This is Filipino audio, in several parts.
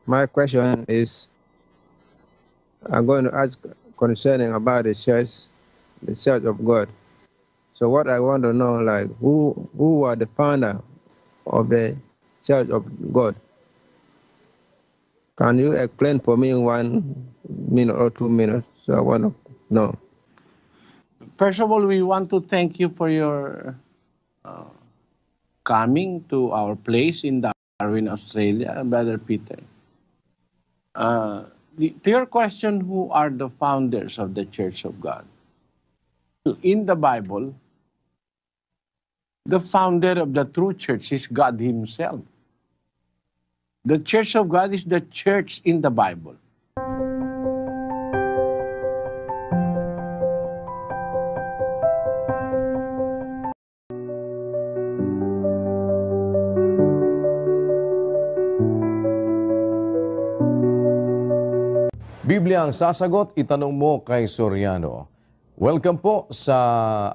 My question is, I'm going to ask concerning about the Church of God. So what I want to know, like, who are the founder of the Church of God? Can you explain for me 1 minute or 2 minutes? So I want to know. First of all, we want to thank you for your coming to our place in Darwin, Australia, Brother Peter. To your question, who are the founders of the Church of God? In the Bible, the founder of the true church is God Himself. The Church of God is the church in the Bible. Biblia ang sasagot, itanong mo kay Soriano. Welcome po sa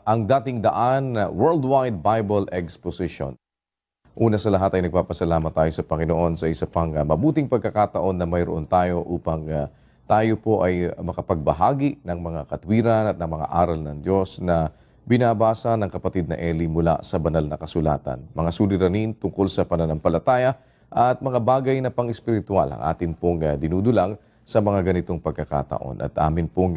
Ang Dating Daan Worldwide Bible Exposition. Una sa lahat ay nagpapasalamat tayo sa Panginoon sa isa pang mabuting pagkakataon na mayroon tayo upang tayo po ay makapagbahagi ng mga katwiran at ng mga aral ng Diyos na binabasa ng kapatid na Eli mula sa banal na kasulatan. Mga suliranin tungkol sa pananampalataya at mga bagay na pang-espiritual ang atin pong dinudulang sa mga ganitong pagkakataon. At amin pong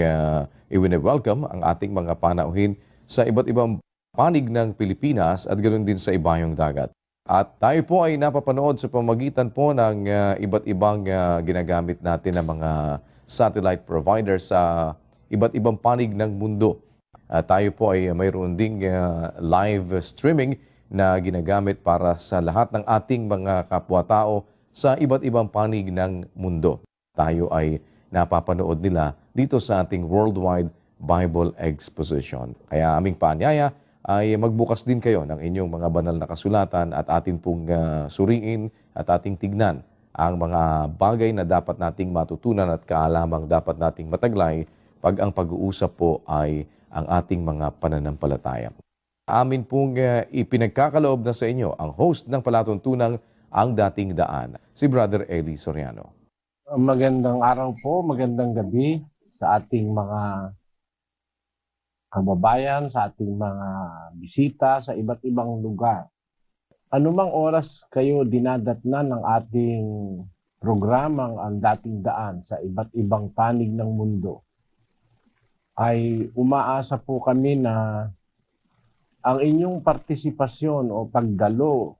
i-welcome ang ating mga panauhin sa iba't ibang panig ng Pilipinas at ganoon din sa ibayong dagat. At tayo po ay napapanood sa pamagitan po ng iba't ibang ginagamit natin ng mga satellite providers sa iba't ibang panig ng mundo. Tayo po ay mayroon ding live streaming na ginagamit para sa lahat ng ating mga kapwa-tao sa iba't ibang panig ng mundo. Tayo ay napapanood nila dito sa ating Worldwide Bible Exposition. Kaya aming paanyaya ay magbukas din kayo ng inyong mga banal na kasulatan at atin pong suriin at ating tignan ang mga bagay na dapat nating matutunan at kaalamang dapat nating mataglay pag ang pag-uusap po ay ang ating mga pananampalataya. Amin pong ipinagkakaloob na sa inyo ang host ng palatuntunang Ang Dating Daan, si Brother Eli Soriano. Magandang araw po, magandang gabi sa ating mga kababayan, sa ating mga bisita sa iba't ibang lugar. Anumang oras kayo dinadatnan ng ating programang Ang Dating Daan sa iba't ibang panig ng mundo, ay umaasa po kami na ang inyong partisipasyon o pagdalo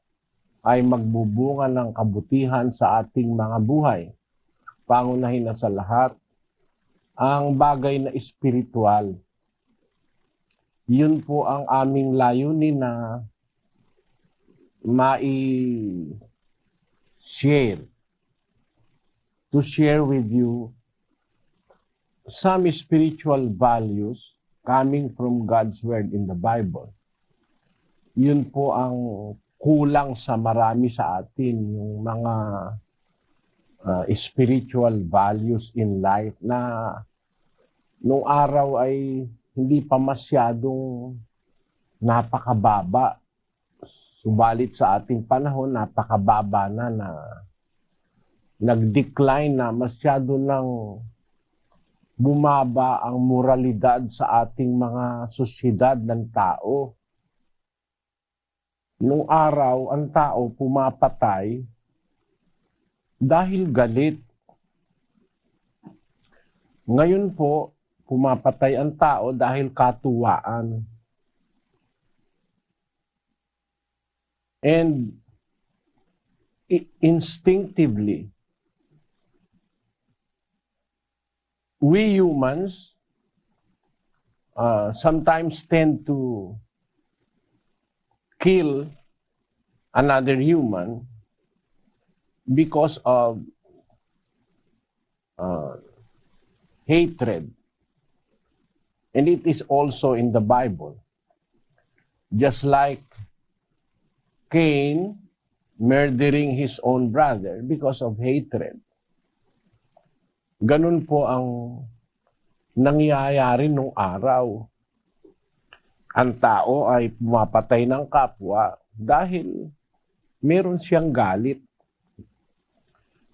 ay magbubunga ng kabutihan sa ating mga buhay. Pangunahin na sa lahat, ang bagay na espiritual. Yun po ang aming layunin na mai-share. To share with you some spiritual values coming from God's Word in the Bible. Yun po ang kulang sa marami sa atin, yung mga spiritual values in life na nung araw ay hindi pa masyadong napakababa. Subalit sa ating panahon, napakababa na nag-decline na, masyado nang bumaba ang moralidad sa ating mga sosyedad ng tao. Nung araw, ang tao pumapatay dahil galit. Ngayon po, pumapatay ang tao dahil katuwaan. And instinctively, we humans sometimes tend to kill another human because of hatred. And it is also in the Bible. Just like Cain murdering his own brother because of hatred. Ganun po ang nangyayari nung araw. Ang tao ay pumapatay ng kapwa dahil meron siyang galit.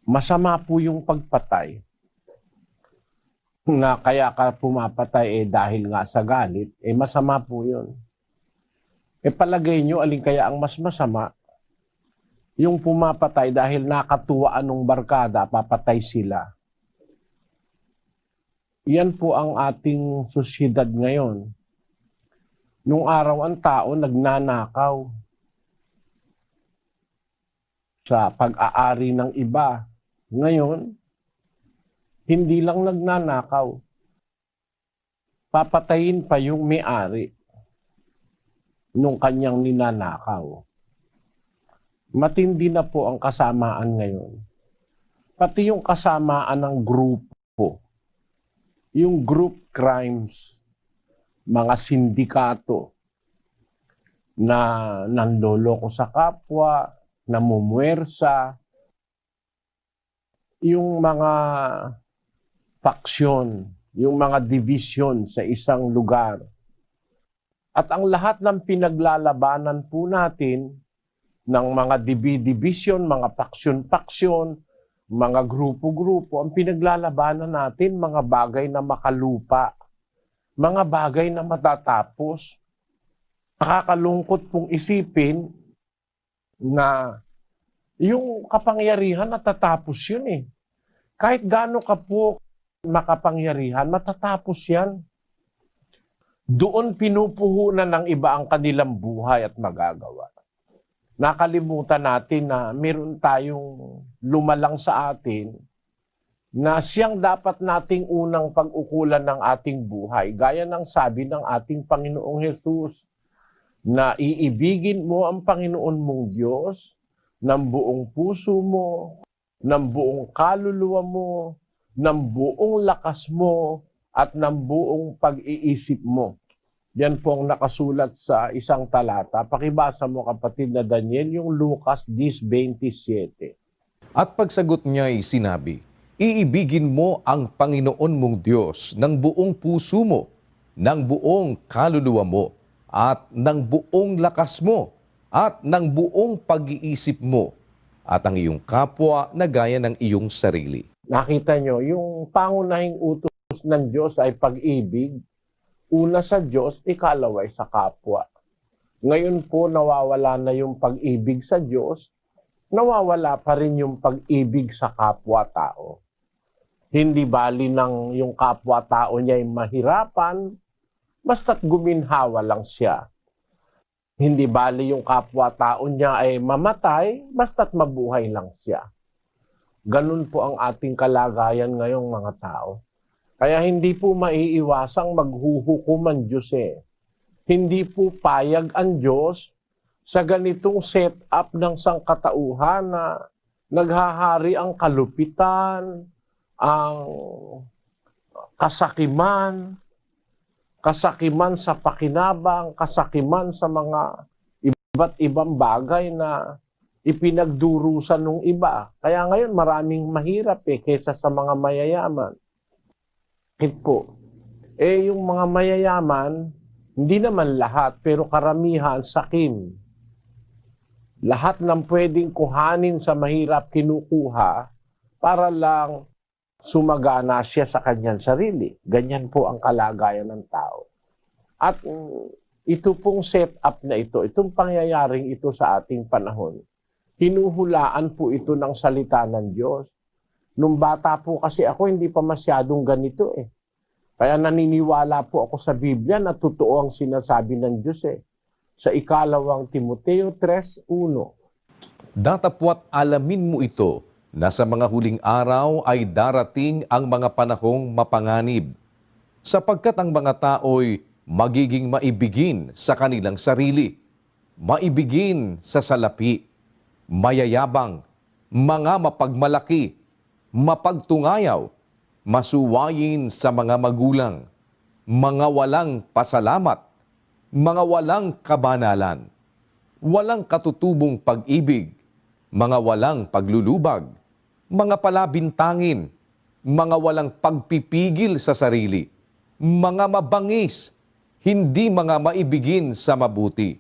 Masama po yung pagpatay. Na kaya ka pumapatay dahil nga sa galit, masama po yun. Palagay nyo, alin kaya ang mas masama? Yung pumapatay dahil nakatuwaan ng barkada, papatay sila. Yan po ang ating sosyedad ngayon. Nung araw ang tao nagnanakaw sa pag-aari ng iba. Ngayon, hindi lang nagnanakaw. Papatayin pa yung may-ari nung kanyang ninanakaw. Matindi na po ang kasamaan ngayon. Pati yung kasamaan ng grupo, yung group crimes, mga sindikato na nanloloko sa kapwa, namumuwersa, yung mga faksyon, yung mga division sa isang lugar. At ang lahat ng pinaglalabanan po natin ng mga division, mga paksyon-paksyon, mga grupo-grupo, ang pinaglalabanan natin mga bagay na makalupa, mga bagay na matatapos. Nakakalungkot pong isipin na yung kapangyarihan natatapos yun eh. Kahit gaano ka po makapangyarihan, matatapos yan. Doon pinupuhunan ng iba ang kanilang buhay at magagawa. Nakalimutan natin na meron tayong lumalang sa atin na siyang dapat nating unang pag-ukulan ng ating buhay. Gaya ng sabi ng ating Panginoong Hesus, na iibigin mo ang Panginoon mong Diyos ng buong puso mo, ng buong kaluluwa mo, ng buong lakas mo, at ng buong pag-iisip mo. Yan po ang nakasulat sa isang talata. Pakibasa mo, kapatid na Daniel, yung Lucas 10:27. At pagsagot niya ay sinabi, iibigin mo ang Panginoon mong Diyos ng buong puso mo, ng buong kaluluwa mo, at ng buong lakas mo, at ng buong pag-iisip mo, at ang iyong kapwa na gaya ng iyong sarili. Nakita nyo, yung pangunahing utos ng Diyos ay pag-ibig. Una sa Diyos, ikalawa ay sa kapwa. Ngayon po nawawala na yung pag-ibig sa Diyos, nawawala pa rin yung pag-ibig sa kapwa-tao. Hindi bali ng yung kapwa-tao niya ay mahirapan, basta't guminhawa lang siya. Hindi bali yung kapwa-tao niya ay mamatay, basta't mabuhay lang siya. Ganun po ang ating kalagayan ngayong mga tao. Kaya hindi po maiiwasang maghuhukom ang Diyos eh. Hindi po payag ang Diyos sa ganitong setup ng sangkatauhan na naghahari ang kalupitan, ang kasakiman sa pakinabang, kasakiman sa mga iba't ibang bagay na ipinagdurusan ng iba. Kaya ngayon maraming mahirap kaysa sa mga mayayaman. Po. Yung mga mayayaman, hindi naman lahat, pero karamihan sakim. Lahat ng pwedeng kuhanin sa mahirap kinukuha para lang sumagana siya sa kanyang sarili. Ganyan po ang kalagayan ng tao. At ito pong setup na ito, itong pangyayaring ito sa ating panahon, hinuhulaan po ito ng salita ng Diyos. Nung bata po kasi ako, hindi pa masyadong ganito eh. Kaya naniniwala po ako sa Biblia na totoo ang sinasabi ng Diyos eh. Sa 2 Timoteo 3:1. Datapwat alamin mo ito, na sa mga huling araw ay darating ang mga panahong mapanganib, sapagkat ang mga tao'y magiging maibigin sa kanilang sarili, maibigin sa salapi, mayayabang, mga mapagmalaki, mapagtungayaw, masuwayin sa mga magulang, mga walang pasalamat, mga walang kabanalan, walang katutubong pag-ibig, mga walang paglulubag, mga palabintangin, mga walang pagpipigil sa sarili, mga mabangis, hindi mga maibigin sa mabuti,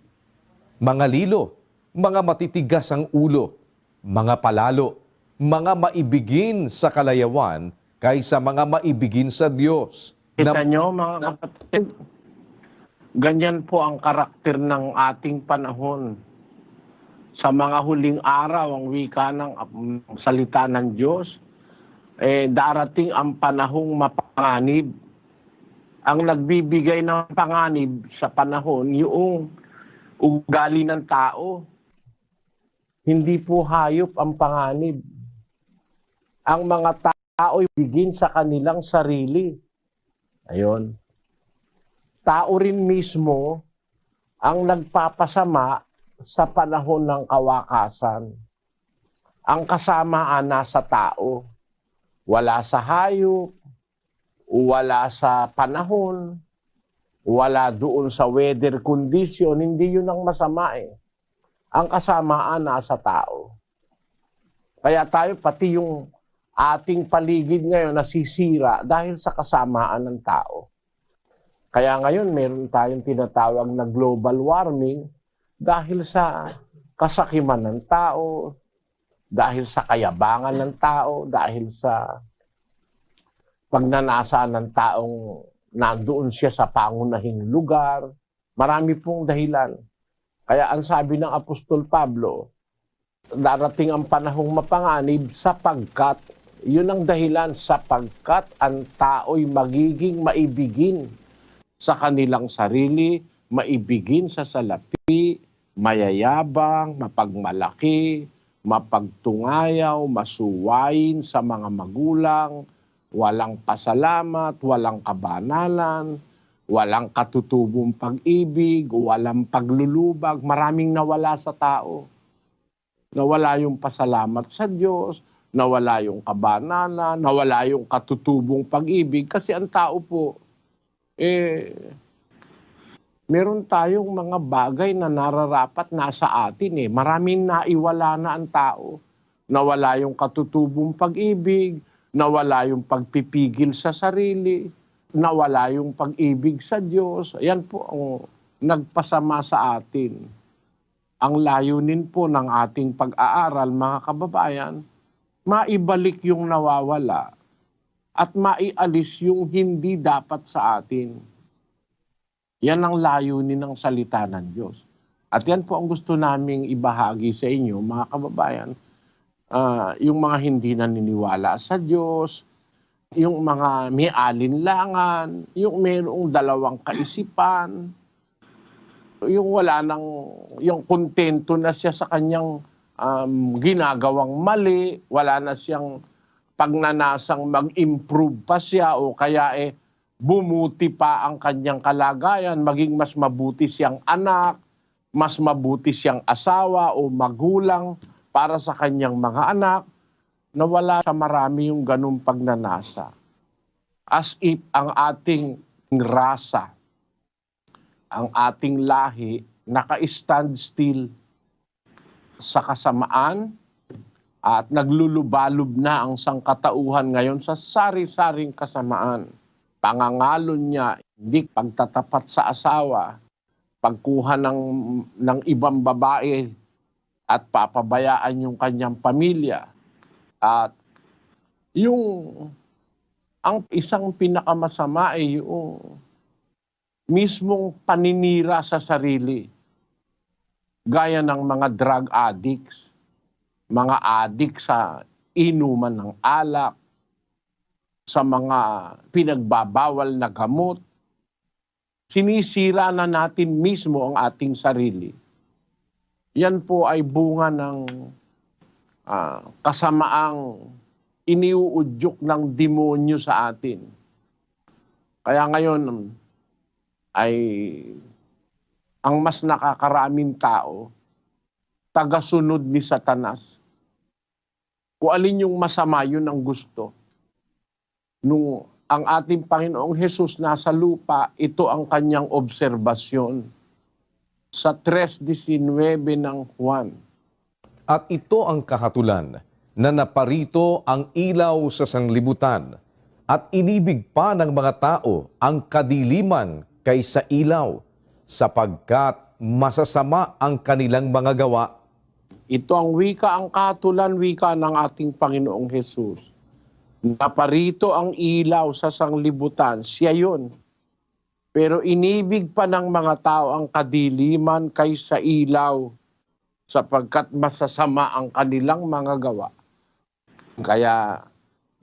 mga lilo, mga matitigas ang ulo, mga palalo, mga maibigin sa kalayawan kaysa mga maibigin sa Diyos. Kita nyo, mga kapatid, ganyan po ang karakter ng ating panahon. Sa mga huling araw, ang wika ng salita ng Diyos, darating ang panahong mapanganib. Ang nagbibigay ng panganib sa panahon, yung ugali ng tao. Hindi po hayop ang panganib. Ang mga tao bigin sa kanilang sarili. Ayun. Tao rin mismo ang nagpapasama sa panahon ng kawakasan. Ang kasamaan nasa tao. Wala sa hayop, wala sa panahon, wala doon sa weather condition, hindi yun ang masama eh. Ang kasamaan nasa tao. Kaya tayo, pati yung ating paligid ngayon nasisira dahil sa kasamaan ng tao. Kaya ngayon, meron tayong tinatawag na global warming dahil sa kasakiman ng tao, dahil sa kayabangan ng tao, dahil sa pagnanasa ng taong nandoon siya sa pangunahing lugar. Marami pong dahilan. Kaya ang sabi ng Apostol Pablo, darating ang panahong mapanganib sapagkat, yun ang dahilan, sapagkat ang tao'y magiging maibigin sa kanilang sarili, maibigin sa salapi, mayayabang, mapagmalaki, mapagtungayaw, masuwain sa mga magulang, walang pasalamat, walang kabanalan, walang katutubong pag-ibig, walang paglulubag, maraming nawala sa tao. Nawala yung pasalamat sa Diyos, nawala yung kabanalan, nawala yung katutubong pag-ibig, kasi ang tao po, meron tayong mga bagay na nararapat nasa atin eh. Maraming naiwala na ang tao. Nawala yung katutubong pag-ibig, nawala yung pagpipigil sa sarili, nawala yung pag-ibig sa Diyos. Yan po ang nagpasama sa atin. Ang layunin po ng ating pag-aaral, mga kababayan, maibalik yung nawawala at maialis yung hindi dapat sa atin. Yan ang layunin ng salita ng Diyos. At yan po ang gusto naming ibahagi sa inyo, mga kababayan, yung mga hindi naniniwala sa Diyos, yung mga may alinlangan, yung mayroong dalawang kaisipan, yung wala nang, yung kontento na siya sa kanyang ginagawang mali, wala na siyang pagnanasang mag-improve pa siya o kaya bumuti pa ang kanyang kalagayan, maging mas mabuti siyang anak, mas mabuti siyang asawa o magulang para sa kanyang mga anak, nawala sa marami yung ganung pagnanasa. As if ang ating rasa, ang ating lahi, naka-stand still sa kasamaan at naglulubalub na ang sangkatauhan ngayon sa sari-saring kasamaan. Pangangalon niya, hindi pagtatapat sa asawa, pagkuha ng ibang babae at papabayaan yung kanyang pamilya. At ang isang pinakamasama ay yung mismong paninira sa sarili. Gaya ng mga drug addicts, mga addict sa inuman ng alak, sa mga pinagbabawal na gamot. Sinisira na natin mismo ang ating sarili. Yan po ay bunga ng kasamaang iniuudyok ng demonyo sa atin. Kaya ngayon ay ang mas nakakaraming tao, tagasunod ni Satanas. Kung alin yung masama, yun ang gusto. Nung ang ating Panginoong Hesus nasa lupa, ito ang kanyang obserbasyon sa 3:19 ng Juan. At ito ang kahatulan, na naparito ang ilaw sa sanglibutan, at inibig pa ng mga tao ang kadiliman kaysa ilaw, sapagkat masasama ang kanilang mga gawa. ito ang wika, ang katulan wika ng ating Panginoong Hesus. Naparito ang ilaw sa sanglibutan, siya yun. Pero inibig pa ng mga tao ang kadiliman kaysa ilaw, sapagkat masasama ang kanilang mga gawa. Kaya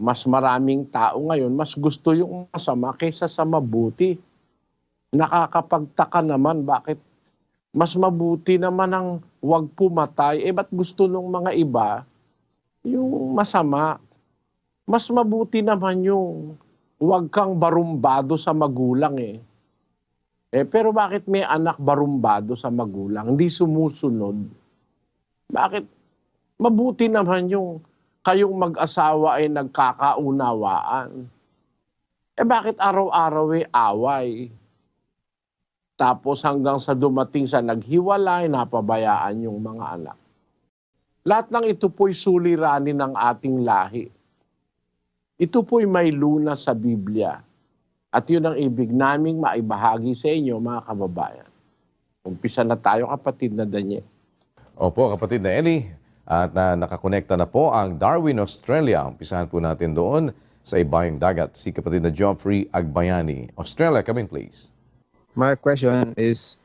mas maraming tao ngayon, mas gusto yung masama kaysa sa mabuti. Nakakapagtaka naman, bakit mas mabuti naman ang huwag pumatay, ba't gusto ng mga iba yung masama? Mas mabuti naman yung huwag kang barumbado sa magulang pero bakit may anak barumbado sa magulang, hindi sumusunod? Bakit mabuti naman yung kayong mag-asawa ay nagkakaunawaan? Bakit araw-araw away? Tapos hanggang sa dumating sa naghiwalay, napabayaan yung mga anak. Lahat ng ito po'y suliranin ng ating lahi. Ito po'y may lunas sa Biblia. At yun ang ibig naming maibahagi sa inyo, mga kababayan. Umpisa na tayo, kapatid na Daniel. Opo, kapatid na Eli. At nakakonekta na po ang Darwin, Australia. Umpisahan po natin doon sa Ibayong Dagat. Si kapatid na Geoffrey Agbayani. Australia, come in please. My question is,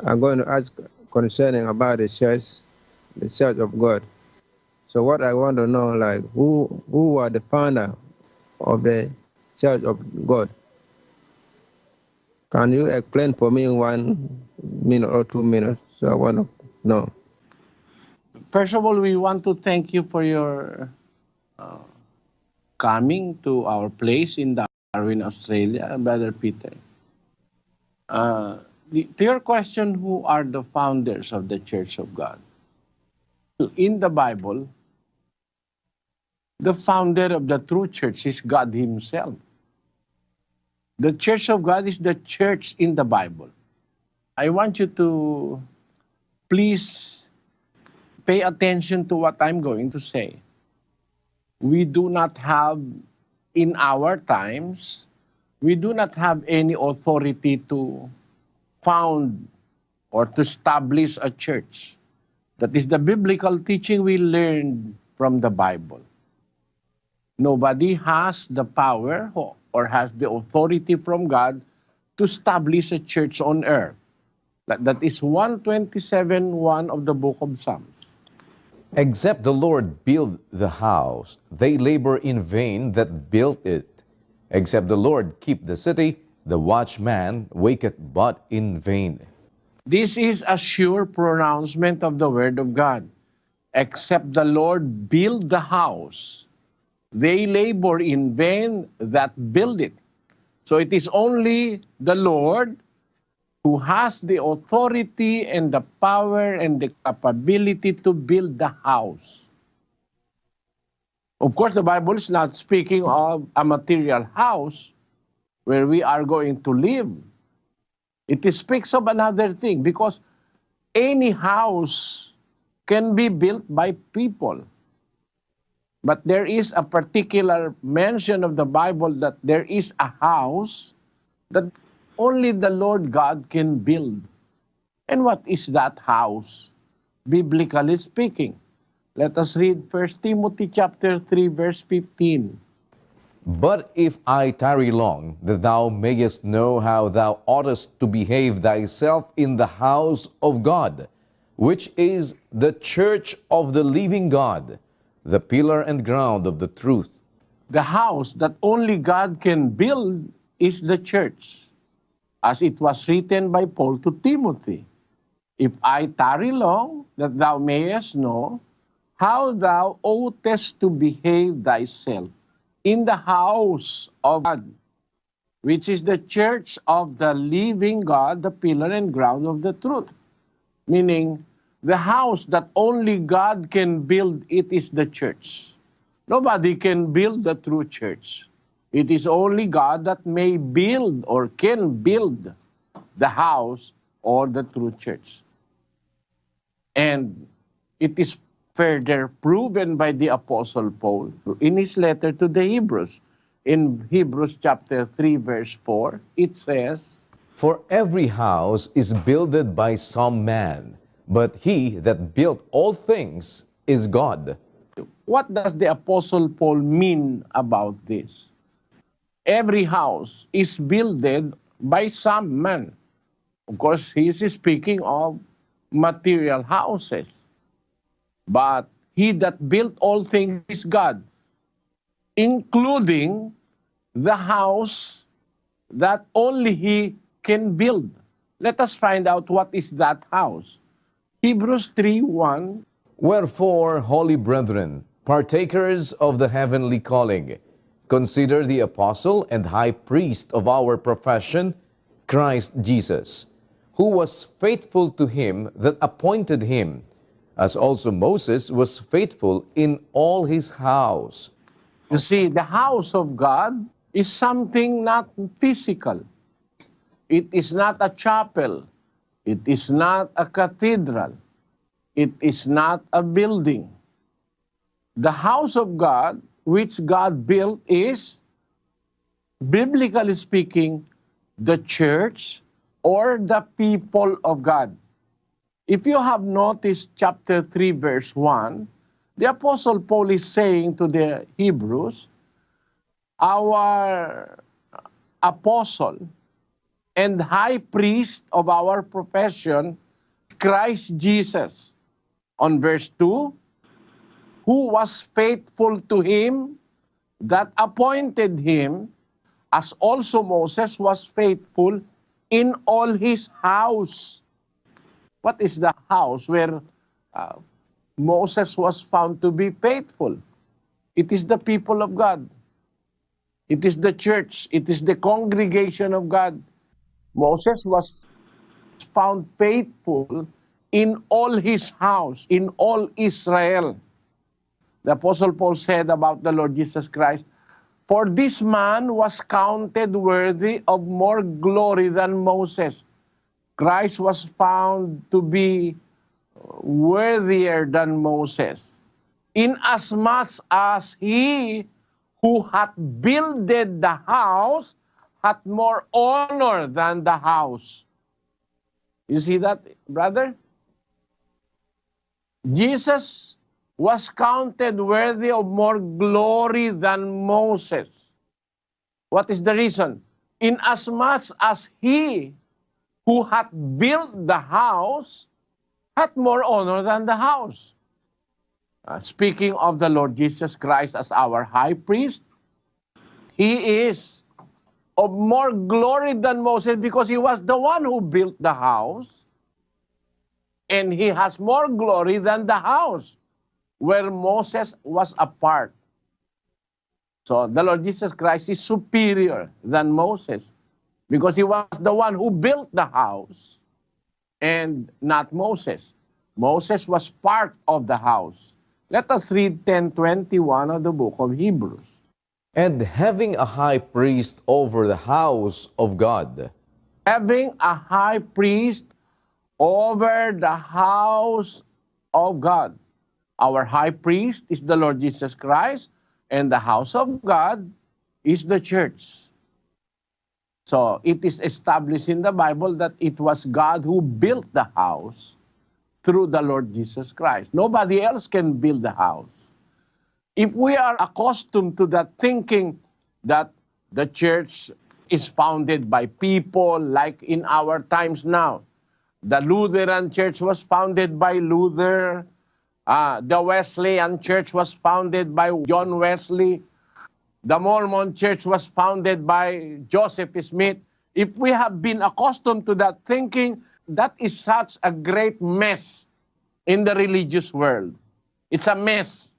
I'm going to ask concerning about the Church of God. So what I want to know, like, who are the founder of the Church of God? Can you explain for me 1 minute or 2 minutes? So I want to know. First of all, we want to thank you for your coming to our place in Darwin, Australia, Brother Peter. To your question, who are the founders of the Church of God? In the Bible, the founder of the true church is God Himself. The Church of God is the church in the Bible. I want you to please pay attention to what I'm going to say. We do not have, in our times, we do not have any authority to found or to establish a church. That is the biblical teaching we learned from the Bible. Nobody has the power or has the authority from God to establish a church on earth. That is 127:1 of the book of Psalms. Except the Lord build the house, they labor in vain that built it. Except the Lord keep the city, the watchman waketh but in vain. This is a sure pronouncement of the word of God. Except the Lord build the house, they labor in vain that build it. So it is only the Lord who has the authority and the power and the capability to build the house. Of course, the Bible is not speaking of a material house where we are going to live. It speaks of another thing, because any house can be built by people. But there is a particular mention of the Bible that there is a house that only the Lord God can build. And what is that house, biblically speaking? Let us read 1 Timothy chapter 3, verse 15. But if I tarry long, that thou mayest know how thou oughtest to behave thyself in the house of God, which is the church of the living God, the pillar and ground of the truth. The house that only God can build is the church, as it was written by Paul to Timothy. If I tarry long, that thou mayest know how thou oughtest to behave thyself in the house of God, which is the church of the living God, the pillar and ground of the truth. Meaning, the house that only God can build, it is the church. Nobody can build the true church. It is only God that may build or can build the house or the true church. And it is further proven by the Apostle Paul in his letter to the Hebrews. In Hebrews chapter 3, verse 4, it says, For every house is builded by some man, but he that built all things is God. What does the Apostle Paul mean about this? Every house is builded by some man. Of course, he is speaking of material houses. But he that built all things is God, including the house that only he can build. Let us find out what is that house. Hebrews 3:1. Wherefore, holy brethren, partakers of the heavenly calling, consider the apostle and high priest of our profession, Christ Jesus, who was faithful to him that appointed him, as also Moses was faithful in all his house. You see, the house of God is something not physical. It is not a chapel. It is not a cathedral. It is not a building. The house of God, which God built, is, biblically speaking, the church or the people of God. If you have noticed chapter 3, verse 1, the Apostle Paul is saying to the Hebrews, our apostle and high priest of our profession, Christ Jesus. On verse 2, who was faithful to him that appointed him, as also Moses was faithful in all his house. What is the house where Moses was found to be faithful? It is the people of God. It is the church. It is the congregation of God. Moses was found faithful in all his house, in all Israel. The Apostle Paul said about the Lord Jesus Christ, for this man was counted worthy of more glory than Moses. Christ was found to be worthier than Moses, inasmuch as he who hath builded the house hath more honor than the house. You see that, brother? Jesus was counted worthy of more glory than Moses. What is the reason? Inasmuch as he who hath built the house hath more honor than the house. Speaking of the Lord Jesus Christ as our high priest, he is of more glory than Moses because he was the one who built the house, and he has more glory than the house where Moses was a part. So the Lord Jesus Christ is superior than Moses because he was the one who built the house and not Moses. Moses was part of the house. Let us read 10:21 of the book of Hebrews. And having a high priest over the house of God. Having a high priest over the house of God. Our high priest is the Lord Jesus Christ, and the house of God is the church. So it is established in the Bible that it was God who built the house through the Lord Jesus Christ. Nobody else can build the house. If we are accustomed to that thinking that the church is founded by people like in our times now, the Lutheran church was founded by Luther, the Wesleyan church was founded by John Wesley, the Mormon church was founded by Joseph Smith. If we have been accustomed to that thinking, that is such a great mess in the religious world. It's a mess.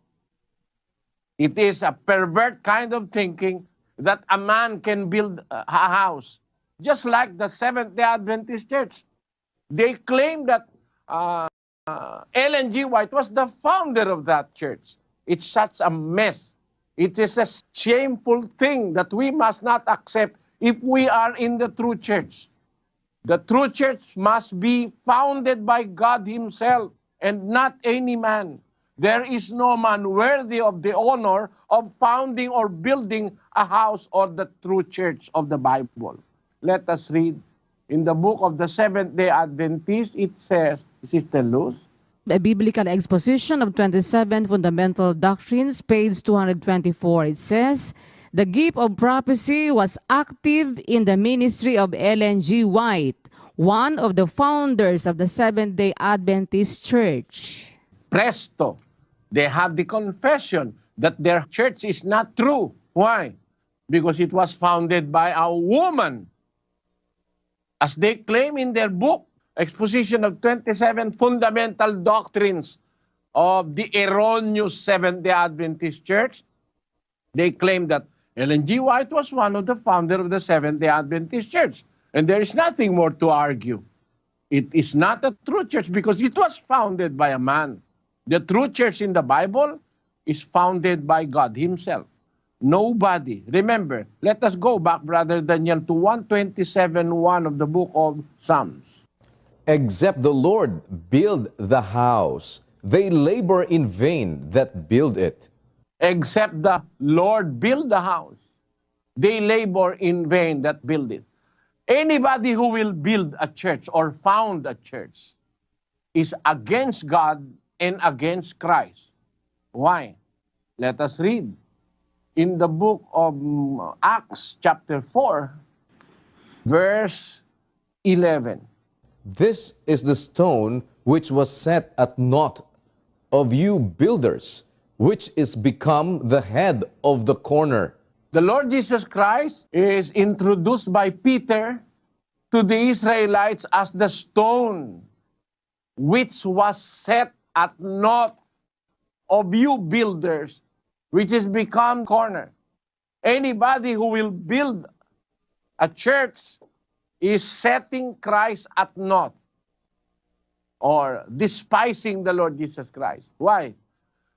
It is a pervert kind of thinking that a man can build a house. Just like the Seventh-day Adventist Church. They claim that Ellen G. White was the founder of that church. It's such a mess. It is a shameful thing that we must not accept if we are in the true church. The true church must be founded by God himself and not any man. There is no man worthy of the honor of founding or building a house or the true church of the Bible. Let us read in the book of the Seventh-day Adventist. It says, Sister Luz? A Biblical Exposition of 27 Fundamental Doctrines, page 224. It says, the gift of prophecy was active in the ministry of Ellen G. White, one of the founders of the Seventh-day Adventist Church. Presto, they have the confession that their church is not true. Why? Because it was founded by a woman. As they claim in their book, Exposition of 27 Fundamental Doctrines of the Erroneous Seventh-day Adventist Church, they claim that Ellen G. White was one of the founders of the Seventh-day Adventist Church. And there is nothing more to argue. It is not a true church because it was founded by a man. The true church in the Bible is founded by God Himself. Nobody. Remember, let us go back, Brother Daniel, to 127:1 of the book of Psalms. Except the Lord build the house, they labor in vain that build it. Except the Lord build the house, they labor in vain that build it. Anybody who will build a church or found a church is against God and against Christ. Why? Let us read. In the book of Acts chapter 4, verse 11. This is the stone which was set at naught of you builders, which is become the head of the corner. The Lord Jesus Christ is introduced by Peter to the Israelites as the stone which was set at naught of you builders, which is become corner. Anybody who will build a church is setting Christ at naught or despising the Lord Jesus Christ. Why?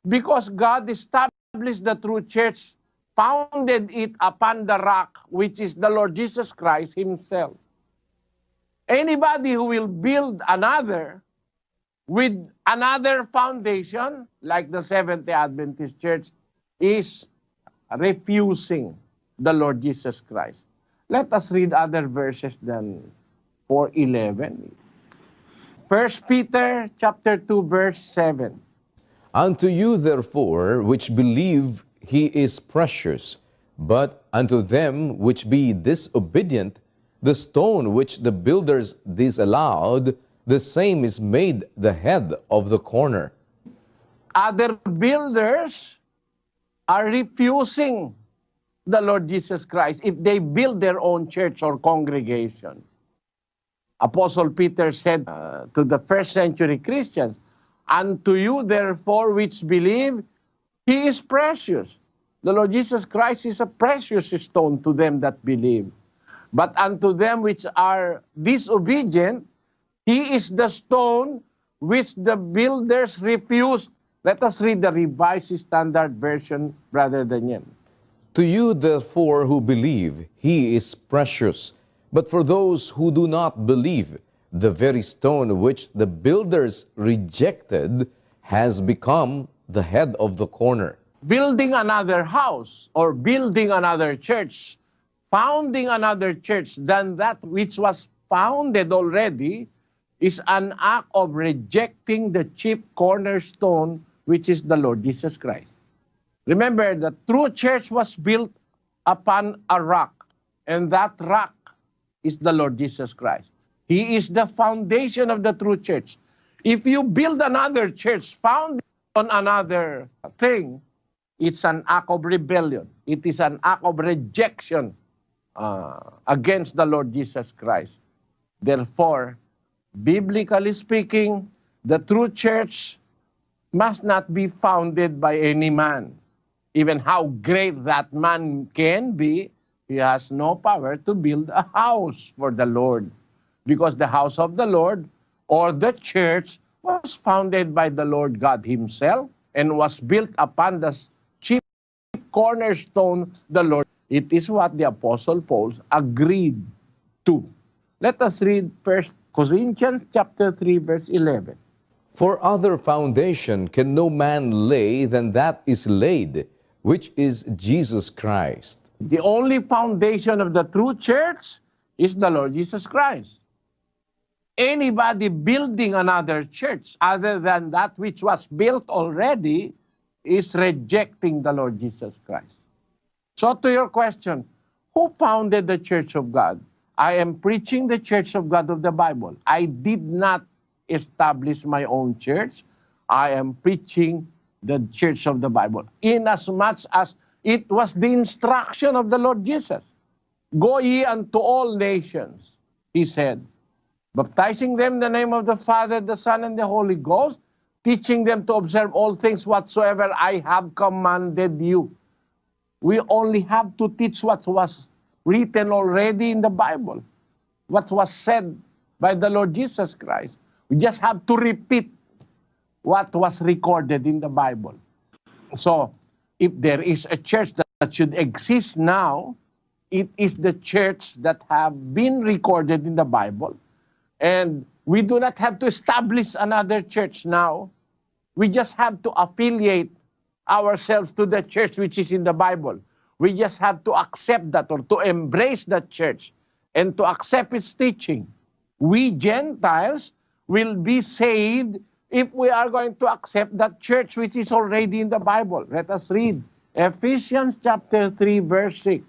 Because God established the true church, founded it upon the rock, which is the Lord Jesus Christ Himself. Anybody who will build another with another foundation, like the Seventh-day Adventist Church, is refusing the Lord Jesus Christ. Let us read other verses than 4:11. 1 Peter chapter 2, verse 7. Unto you therefore which believe he is precious, but unto them which be disobedient, the stone which the builders disallowed, the same is made the head of the corner. Other builders are refusing the Lord Jesus Christ if they build their own church or congregation. Apostle Peter said to the first century Christians, unto you therefore which believe, He is precious. The Lord Jesus Christ is a precious stone to them that believe. But unto them which are disobedient, He is the stone which the builders refused. Let us read the Revised Standard Version, Brother Daniel. To you therefore who believe, he is precious. But for those who do not believe, the very stone which the builders rejected has become the head of the corner. Building another house or building another church, founding another church than that which was founded already is an act of rejecting the chief cornerstone, which is the Lord Jesus Christ. Remember, the true church was built upon a rock, and that rock is the Lord Jesus Christ. He is the foundation of the true church. If you build another church founded on another thing, it's an act of rebellion. It is an act of rejection against the Lord Jesus Christ. Therefore, biblically speaking, the true church must not be founded by any man. Even how great that man can be, he has no power to build a house for the Lord. Because the house of the Lord, or the church, was founded by the Lord God Himself and was built upon the chief cornerstone, the Lord. It is what the Apostle Paul agreed to. Let us read 1 Corinthians chapter 3, verse 11. For other foundation can no man lay than that is laid, which is Jesus Christ. The only foundation of the true church is the Lord Jesus Christ. anybody building another church other than that which was built already is rejecting the Lord Jesus Christ. So to your question, who founded the Church of God? I am preaching the Church of God of the Bible. I did not establish my own church. I am preaching the Church of the Bible, inasmuch as it was the instruction of the Lord Jesus. Go ye unto all nations, he said, baptizing them in the name of the Father, the Son, and the Holy Ghost, teaching them to observe all things whatsoever I have commanded you. We only have to teach what was written already in the Bible, what was said by the Lord Jesus Christ. We just have to repeat what was recorded in the Bible. So, if there is a church that should exist now, it is the church that have been recorded in the Bible. And we do not have to establish another church now. We just have to affiliate ourselves to the church which is in the Bible. We just have to accept that, or to embrace that church and to accept its teaching. We Gentiles will be saved if we are going to accept that church which is already in the Bible. Let us read Ephesians chapter 3, verse 6.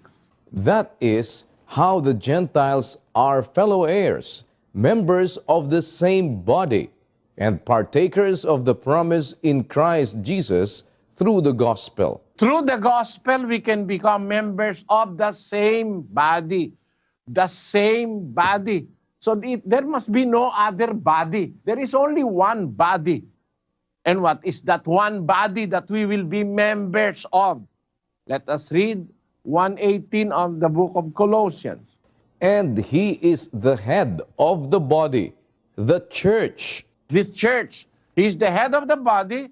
That is how the Gentiles are fellow heirs, members of the same body, and partakers of the promise in Christ Jesus through the gospel. Through the gospel, we can become members of the same body. The same body. So there must be no other body. There is only one body. And what is that one body that we will be members of? Let us read 1:18 of the book of Colossians. And he is the head of the body, the church. This church, he is the head of the body,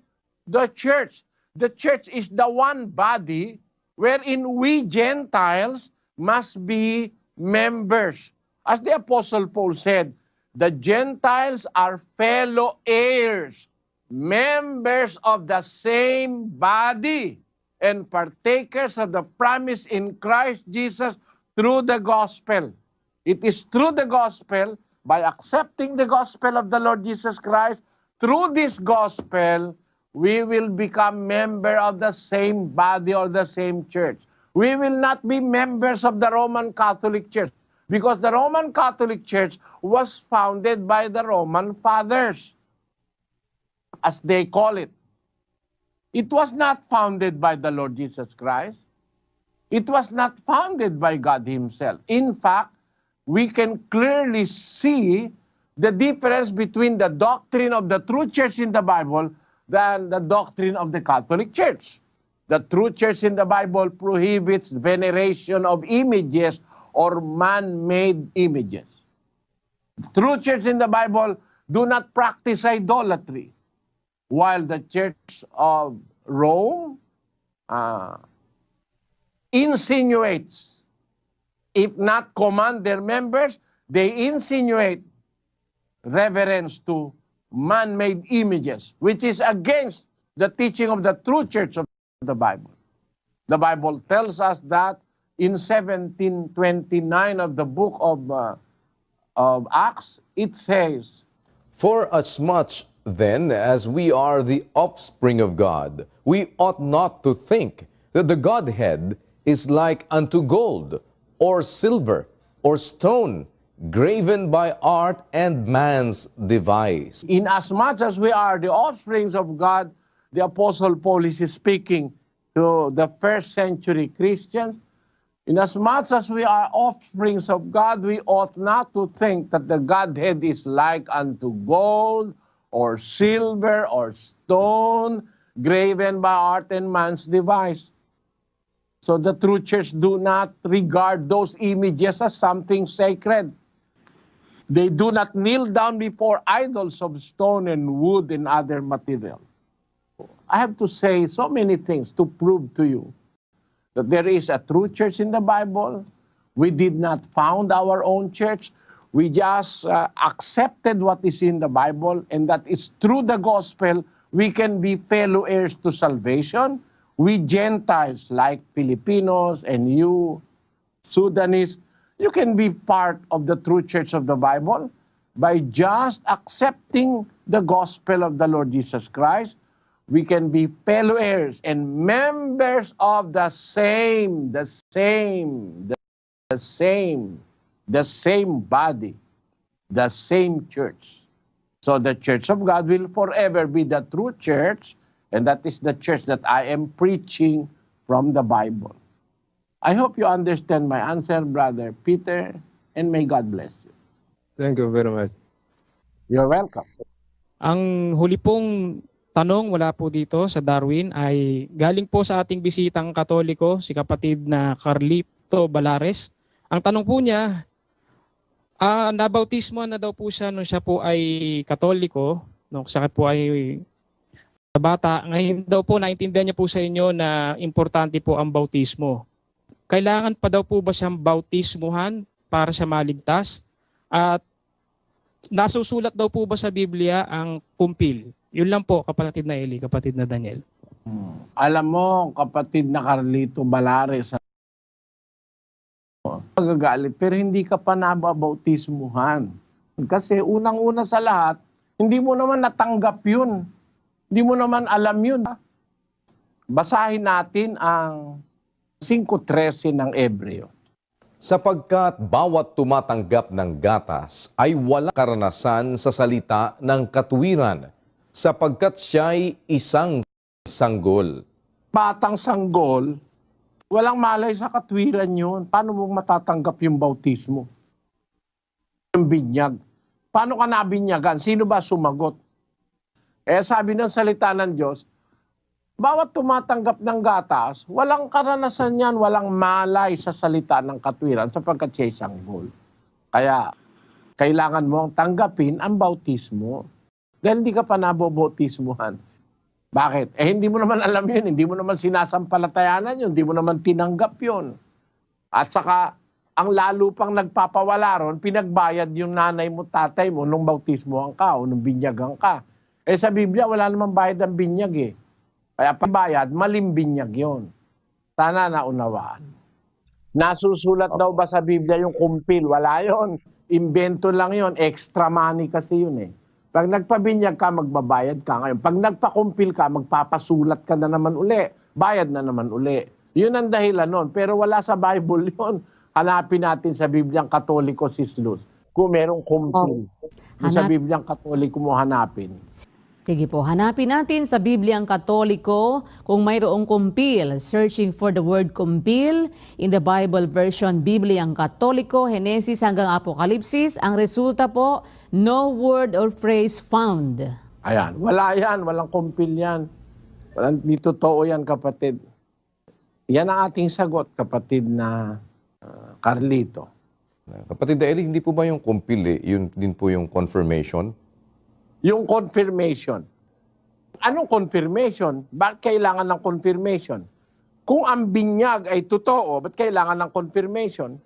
the church. The church is the one body wherein we Gentiles must be members. As the Apostle Paul said, the Gentiles are fellow heirs, members of the same body, and partakers of the promise in Christ Jesus through the gospel. It is through the gospel, by accepting the gospel of the Lord Jesus Christ, through this gospel, we will become member of the same body or the same church. We will not be members of the Roman Catholic Church, because the Roman Catholic Church was founded by the Roman fathers, as they call it. It was not founded by the Lord Jesus Christ. It was not founded by God himself. In fact, we can clearly see the difference between the doctrine of the true church in the Bible than the doctrine of the Catholic Church. The true church in the Bible prohibits veneration of images or man-made images. The true church in the Bible do not practice idolatry, while the Church of Rome insinuates, if not command their members, they insinuate reverence to man-made images, which is against the teaching of the true church of the Bible. The Bible tells us that in 17:29 of the book of Acts, it says, For as much then as we are the offspring of God, we ought not to think that the Godhead is like unto gold, or silver, or stone, graven by art and man's device. Inasmuch as we are the offsprings of God, the Apostle Paul is speaking to the first century Christians. Inasmuch as we are offsprings of God, we ought not to think that the Godhead is like unto gold, or silver, or stone, graven by art and man's device. So the true church do not regard those images as something sacred. They do not kneel down before idols of stone and wood and other materials. I have to say so many things to prove to you that there is a true church in the Bible. We did not found our own church. We just accepted what is in the Bible, and that is through the gospel we can be fellow heirs to salvation. We Gentiles, like Filipinos and you, Sudanese, you can be part of the true church of the Bible. by just accepting the gospel of the Lord Jesus Christ, we can be fellow heirs and members of the same body, the same church. So the church of God will forever be the true church, and that is the church that I am preaching from the Bible. I hope you understand my answer, Brother Peter, and may God bless you. Thank you very much. You're welcome. Ang huli pong tanong mula po dito sa Darwin ay galing po sa ating bisitang Katoliko, si kapatid na Carlito Balares. Ang tanong po niya, nabautismo na daw po siya nung siya po ay Katoliko, nung siya po ay bata. Ngayon daw po naintindihan niya po sa inyo na importante po ang bautismo. Kailangan pa daw po ba siyang bautismuhan para siya maligtas? At nasusulat daw po ba sa Biblia ang kumpil? Yun lang po, kapatid na Eli, kapatid na Daniel. Alam mo, kapatid na Carlito Balares, magagalit, pero hindi ka pa nababautismuhan. Kasi unang-una sa lahat, hindi mo naman natanggap yun. Hindi mo naman alam yun. Basahin natin ang 5:13 ng Hebreo. Sapagkat bawat tumatanggap ng gatas ay walang karanasan sa salita ng katuwiran, sapagkat siya'y isang sanggol. Batang sanggol, walang malay sa katwiran yun. Paano mo matatanggap yung bautismo? Yung binyag. Paano ka nabinyagan? Sino ba sumagot? Sabi ng salita ng Diyos, bawat tumatanggap ng gatas, walang karanasan yan, walang malay sa salita ng katwiran sapagkat siya'y sanggol. Kaya, kailangan mong tanggapin ang bautismo. Dahil hindi ka pa nabobautismuhan. Bakit? Hindi mo naman alam yun, hindi mo naman sinasampalatayanan yun, hindi mo naman tinanggap yun. At saka, ang lalo pang nagpapawala ron, pinagbayad yung nanay mo, tatay mo, nung bautismohan ka o nung binyagan ka. Sa Biblia, wala namang bayad ang binyag eh. Kaya pagbayad, malimbinyag yun. Sana naunawaan. Nasusulat daw ba sa Biblia yung kumpil? Wala yun. Invento lang yun. Extra money kasi yun eh. Pag nagpabinyag ka, magbabayad ka ngayon. Pag nagpakumpil ka, magpapasulat ka na naman uli. Bayad na naman uli. Yun ang dahilan nun. Pero wala sa Bible yun. Hanapin natin sa Bibliang Katoliko, Sis Luz. Kung merong kumpil. Sa Bibliang Katoliko mo hanapin. Sige po, hanapin natin sa Bibliang Katoliko kung mayroong kumpil. Searching for the word kumpil in the Bible version Bibliang Katoliko, Henesis hanggang Apokalipsis. Ang resulta po, no word or phrase found. Ayan, wala yan, walang kumpil yan. Di totoo yan, kapatid. Yan ang ating sagot, kapatid na Carlito. Kapatid na Eli, hindi po ba yung kumpil yun din po yung confirmation? Yung confirmation. Anong confirmation? Bakit kailangan ng confirmation? Kung ang binyag ay totoo, ba't kailangan ng confirmation?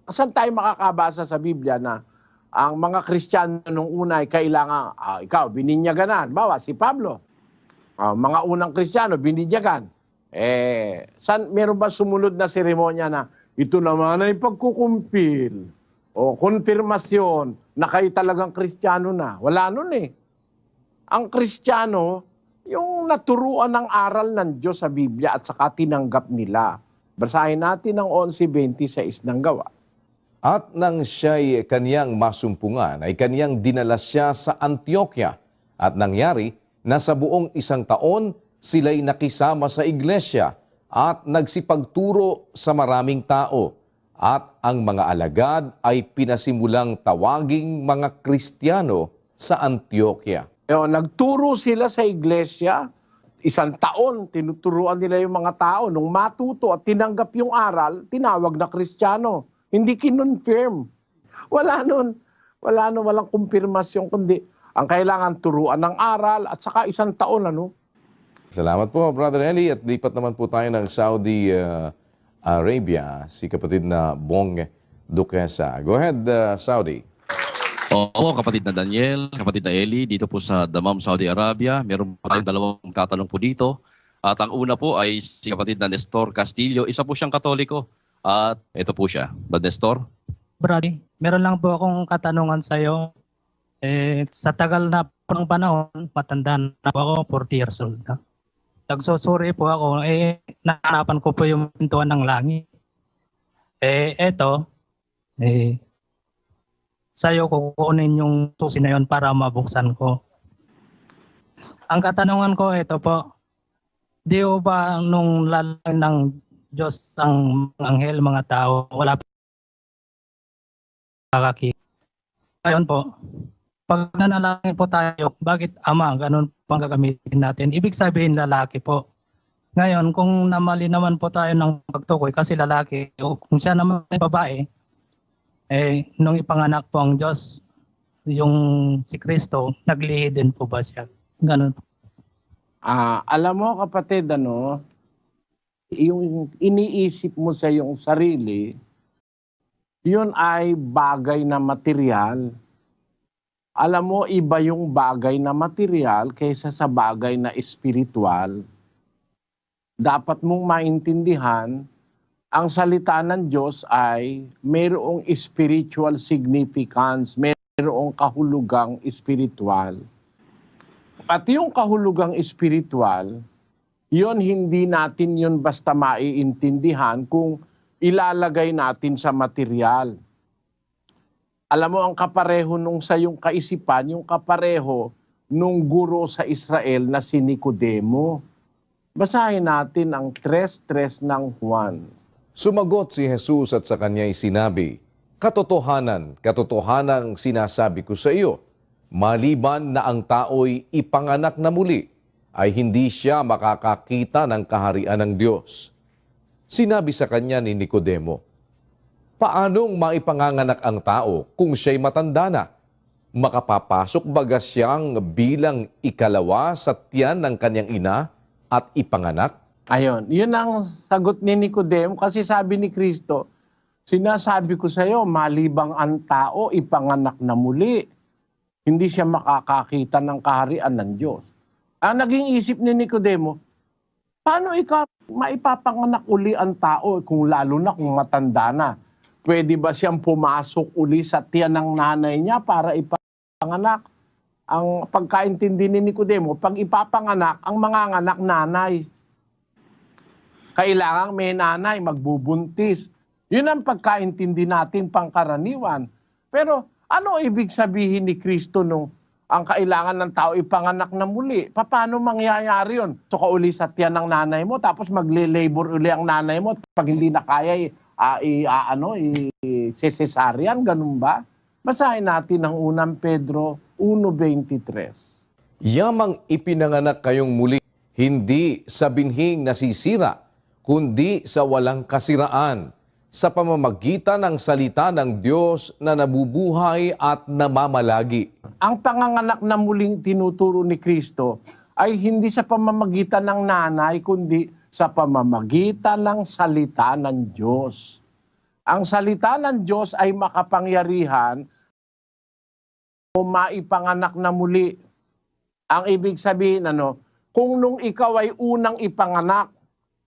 Saan tayo makakabasa sa Biblia na ang mga Kristiyano nung una ay kailangan, ikaw, bininyagan na. Bawa, si Pablo. Mga unang Kristiyano, bininyagan. Meron ba sumunod na seremonya na ito naman ay pagkukumpil o konfirmasyon na kayo talagang Kristiyano na? Wala nun eh. Ang Kristiyano, yung naturuan ng aral ng Diyos sa Biblia at saka tinanggap nila. Basahin natin ang 11:26 ng Gawa. At nang siya'y kaniyang masumpungan, ay kaniyang dinala siya sa Antioquia. At nangyari na sa buong 1 taon, sila'y nakisama sa iglesia at nagsipagturo sa maraming tao. At ang mga alagad ay pinasimulang tawaging mga Kristiyano sa Antioquia. Nagturo sila sa iglesia, 1 taon, tinuturuan nila yung mga tao. Nung matuto at tinanggap yung aral, tinawag na Kristiyano. Hindi kinonfirm. Walang kumpirmasyon, kundi ang kailangan turuan ng aral at saka 1 taon. Salamat po, Brother Eli. At lipat naman po tayo ng Saudi Arabia, si kapatid na Bong Duquesa. Go ahead, Saudi. Oo, kapatid na Daniel, kapatid na Eli, dito po sa Dammam, Saudi Arabia. Meron pa tayong dalawang tatanong po dito. At ang una po ay si kapatid na Nestor Castillo. Isa po siyang Katoliko. At ito po siya. Brad Nestor? Brady, meron lang po akong katanungan sa iyo. Sa tagal na pang panahon, matanda na po ako, 40 years old na. Nagsusuri po ako, nahanapan ko po yung pintuan ng langit. Eto, sa'yo kukunin yung susi na yun para mabuksan ko. Ang katanungan ko, ito po, di o ba nung lalaki ng Diyos ang anghel, mga tao, wala pa kakakita? Ngayon po, pag nanalangin po tayo, bakit Ama, ganun pang gagamitin natin? Ibig sabihin lalaki po. Ngayon, kung namali naman po tayo ng pagtukoy kasi lalaki, o kung siya naman ay babae, nung ipanganak po ang Diyos, yung si Kristo, naglihi din po ba siya? Ganun po. Alam mo kapatid, yung iniisip mo sa iyong sarili, yun ay bagay na material. Alam mo, iba yung bagay na material kaysa sa bagay na espiritual. Dapat mong maintindihan, ang salita ng Diyos ay mayroong spiritual significance, mayroong kahulugang espiritual. At yung kahulugang espiritual, yun hindi natin yun basta maiintindihan kung ilalagay natin sa material. Alam mo, ang kapareho nung sa yung kaisipan, yung kapareho nung guro sa Israel na si Nicodemo. Basahin natin ang 3:3 ng Juan. Sumagot si Jesus at sa kanya'y sinabi, "Katotohanan, katotohanang sinasabi ko sa iyo, maliban na ang tao'y ipanganak na muli, ay hindi siya makakakita ng kaharian ng Diyos." Sinabi sa kanya ni Nicodemo, "Paanong maipanganganak ang tao kung siya'y matanda na? Makapapasok baga siyang bilang ikalawa sa tiyan ng kanyang ina at ipanganak?" Ayon, yun ang sagot ni Nicodemo kasi sabi ni Kristo, sinasabi ko sa iyo, malibang ang tao ipanganak na muli, hindi siya makakakita ng kaharian ng Diyos. Ang naging isip ni Nicodemo, paano maipapanganak uli ang tao kung lalo na kung matanda na? Pwede ba siyang pumasok uli sa tiyan ng nanay niya para ipanganak? Ang pagkaintindi ni Nicodemo, pag ipapanganak, ang manganganak nanay. Kailangang may nanay, magbubuntis. Yun ang pagkaintindi natin pangkaraniwan. Pero ano ibig sabihin ni Kristo nung ang kailangan ng tao ipanganak na muli? Paano mangyayari yun? So ka uli sa tiyan ng nanay mo, tapos magle-labor uli ang nanay mo. Pag hindi na kaya, cesarean, ganun ba? Basahin natin ang 1 Pedro 1:23. Yamang ipinanganak kayong muli, hindi sa binhing nasisira, kundi sa walang kasiraan, sa pamamagitan ng salita ng Diyos na nabubuhay at namamalagi. Ang panganganak na muling tinuturo ni Kristo ay hindi sa pamamagitan ng nanay, kundi sa pamamagitan ng salita ng Diyos. Ang salita ng Diyos ay makapangyarihan o maipanganak na muli. Ang ibig sabihin, kung nung ikaw ay unang ipanganak,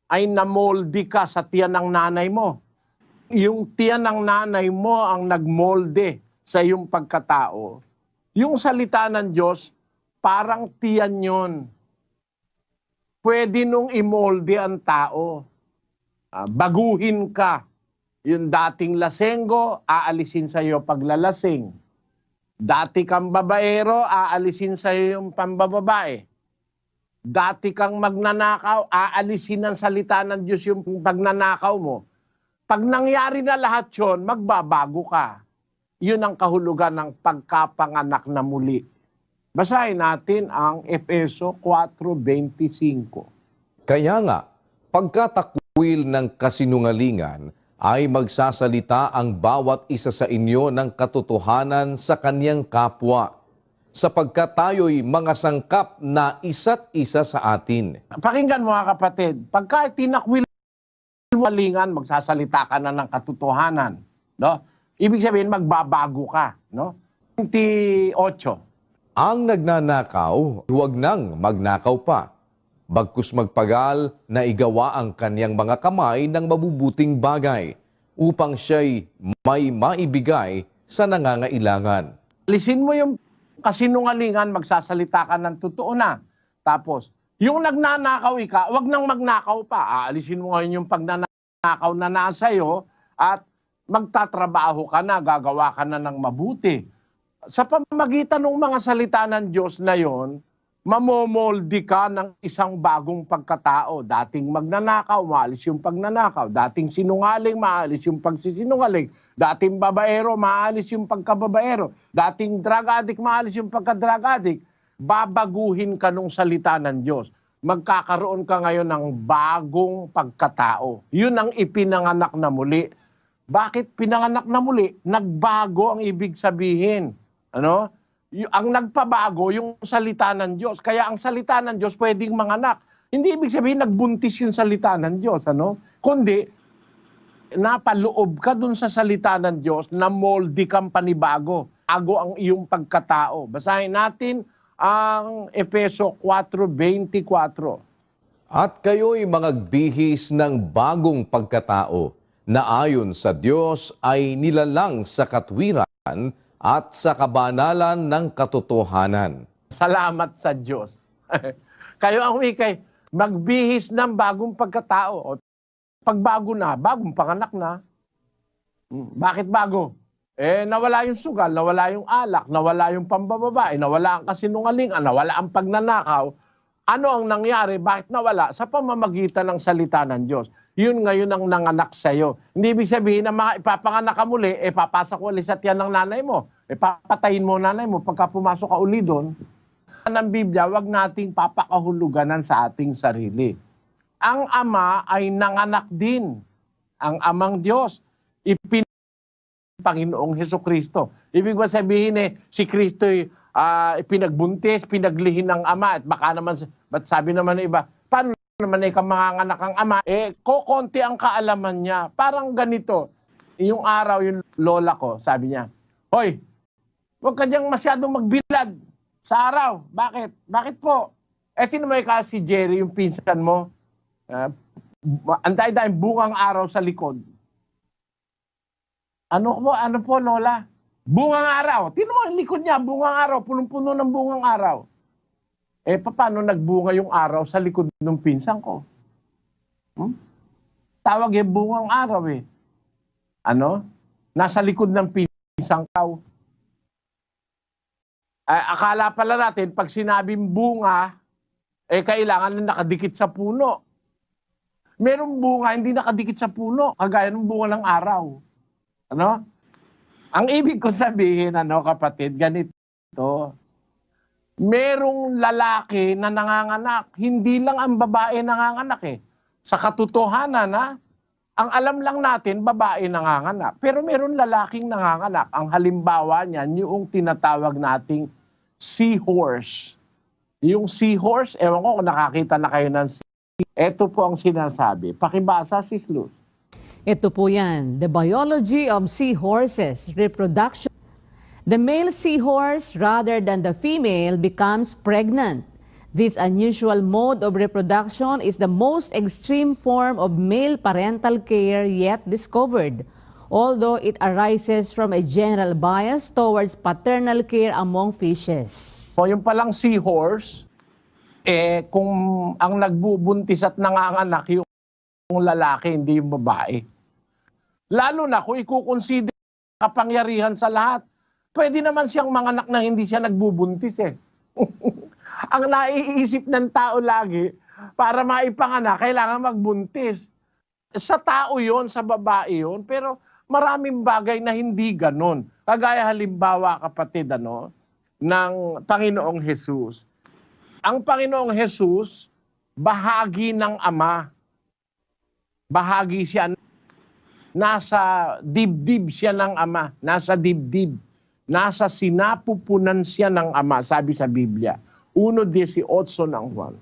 ay namolde ka sa tiyan ng nanay mo. Yung tiyan ng nanay mo ang nagmolde sa iyong pagkatao. Yung salita ng Diyos, parang tiyan yun. Pwede nung imolde ang tao. Baguhin ka. Yung dating lasenggo, aalisin sa iyo paglalasing. Dati kang babaero, aalisin sa iyo yung pambababae. Dati kang magnanakaw, aalisin ng salita ng Diyos yung pagnanakaw mo. Pag nangyari na lahat yun, magbabago ka. Yun ang kahulugan ng pagkapanganak na muli. Basahin natin ang Efeso 4:25. Kaya nga, pagkatakwil ng kasinungalingan, ay magsasalita ang bawat isa sa inyo ng katotohanan sa kaniyang kapwa, sapagkat tayo'y mga sangkap na isa't isa sa atin. Pakinggan mo mga kapatid, pagka tinakwil mo kalingan, magsasalita ka na ng katotohanan. No? Ibig sabihin, magbabago ka. No? 28. Ang nagnanakaw, huwag nang magnakaw pa. Bagkus magpagal na igawa ang kaniyang mga kamay ng mabubuting bagay, upang siya'y may maibigay sa nangangailangan. Alisin mo yung kasinungalingan, magsasalita ka ng totoo na. Tapos, yung nagnanakaw wag nang magnakaw pa. Aalisin mo ngayon yung pagnanakaw na nasa iyo at magtatrabaho ka na, gagawa ka na ng mabuti. Sa pamamagitan ng mga salita ng Diyos na yon, mamomoldi ka ng isang bagong pagkatao. Dating magnanakaw, maalis yung pagnanakaw. Dating sinungaling, maalis yung pagsisinungaling. Dating babaero, maalis yung pagkababaero. Dating drug addict, maalis yung pagka-drug addict. Babaguhin ka nung salita ng Diyos. Magkakaroon ka ngayon ng bagong pagkatao. Yun ang ipinanganak na muli. Bakit pinanganak na muli? Nagbago ang ibig sabihin. Ano? Ang nagpabago, yung salita ng Diyos. Kaya ang salita ng Diyos pwedeng manganak. Hindi ibig sabihin nagbuntis yung salita ng Diyos. Ano? Kundi, napaloob ka dun sa salita ng Diyos na moldi kang panibago. Bago ang iyong pagkatao. Basahin natin ang Efeso 4:24. At kayo'y magagbihis ng bagong pagkatao na ayon sa Diyos ay nilalang sa katwiran at sa kabanalan ng katotohanan. Salamat sa Diyos. Kayo ang wikay, magbihis ng bagong pagkatao. Pagbago na, bagong panganak na. Bakit bago? Nawala yung sugal, nawala yung alak, nawala yung pambababae, nawala ang kasinungalingan, nawala ang pagnanakaw. Ano ang nangyari? Bakit nawala? Sa pamamagitan ng salita ng Diyos. Yun ngayon ang nanganak sa'yo. Hindi ibig sabihin na mga ipapanganak ka muli, papasok ko ulit sa tiyan ng nanay mo. Papatayin mo nanay mo pagka pumasok ka uli doon. Ng Biblia, wag nating papakahuluganan sa ating sarili. Ang Ama ay nanganak din. Ang Amang Diyos. Panginoong Hesukristo. Ibig ba sabihin si Kristo'y pinagbuntis, pinaglihin ng Ama. At baka naman, ba't sabi naman ng iba, paano naman kamanganak ang Ama? Kokonti ang kaalaman niya. Parang ganito. Yung araw, yung lola ko, sabi niya, hoy, huwag ka diyang masyadong magbilad sa araw. Bakit? Bakit po? Tinamay ka si Jerry, yung pinsan mo. Anday-day bungang araw sa likod. Ano po, lola? Bungang araw. Tingnan mo ang likod niya, bungang araw, punong-puno ng bungang araw. Paano nagbunga yung araw sa likod ng pinsan ko? Tawag bungang araw Ano? Nasa likod ng pinsan ko. Akala pala natin, pag sinabing bunga, kailangan na nakadikit sa puno. Merong bunga, hindi nakadikit sa puno, kagaya ng bunga ng araw. Ano? Ang ibig ko sabihin, kapatid, ganito. Merong lalaki na nanganganak. Hindi lang ang babae nanganganak Sa katotohanan ang alam lang natin, babae nanganganak. Pero meron lalaking nanganganak. Ang halimbawa niyan, yung tinatawag nating seahorse. Yung seahorse, ewan ko kung nakakita na kayo ng seahorse. Ito po ang sinasabi. Pakibasa, Sis Luz. Ito po yan, the biology of seahorses, reproduction. The male seahorse, rather than the female, becomes pregnant. This unusual mode of reproduction is the most extreme form of male parental care yet discovered, although it arises from a general bias towards paternal care among fishes. So yung palang seahorse, kung ang nagbubuntis at nanganganak yung lalaki, hindi yung babae. Lalo na kung ikukonsider kapangyarihan sa lahat, pwede naman siyang manganak na hindi siya nagbubuntis Ang naiisip ng tao lagi, para maipanganak, kailangan magbuntis. Sa tao yon, sa babae yon, pero maraming bagay na hindi ganon. Kagaya halimbawa, kapatid, ng Panginoong Hesus. Ang Panginoong Hesus, bahagi ng Ama. Bahagi siya, nasa dibdib siya ng Ama. Nasa dibdib. Nasa sinapupunan siya ng Ama, sabi sa Biblia. 1:18 ng Juan.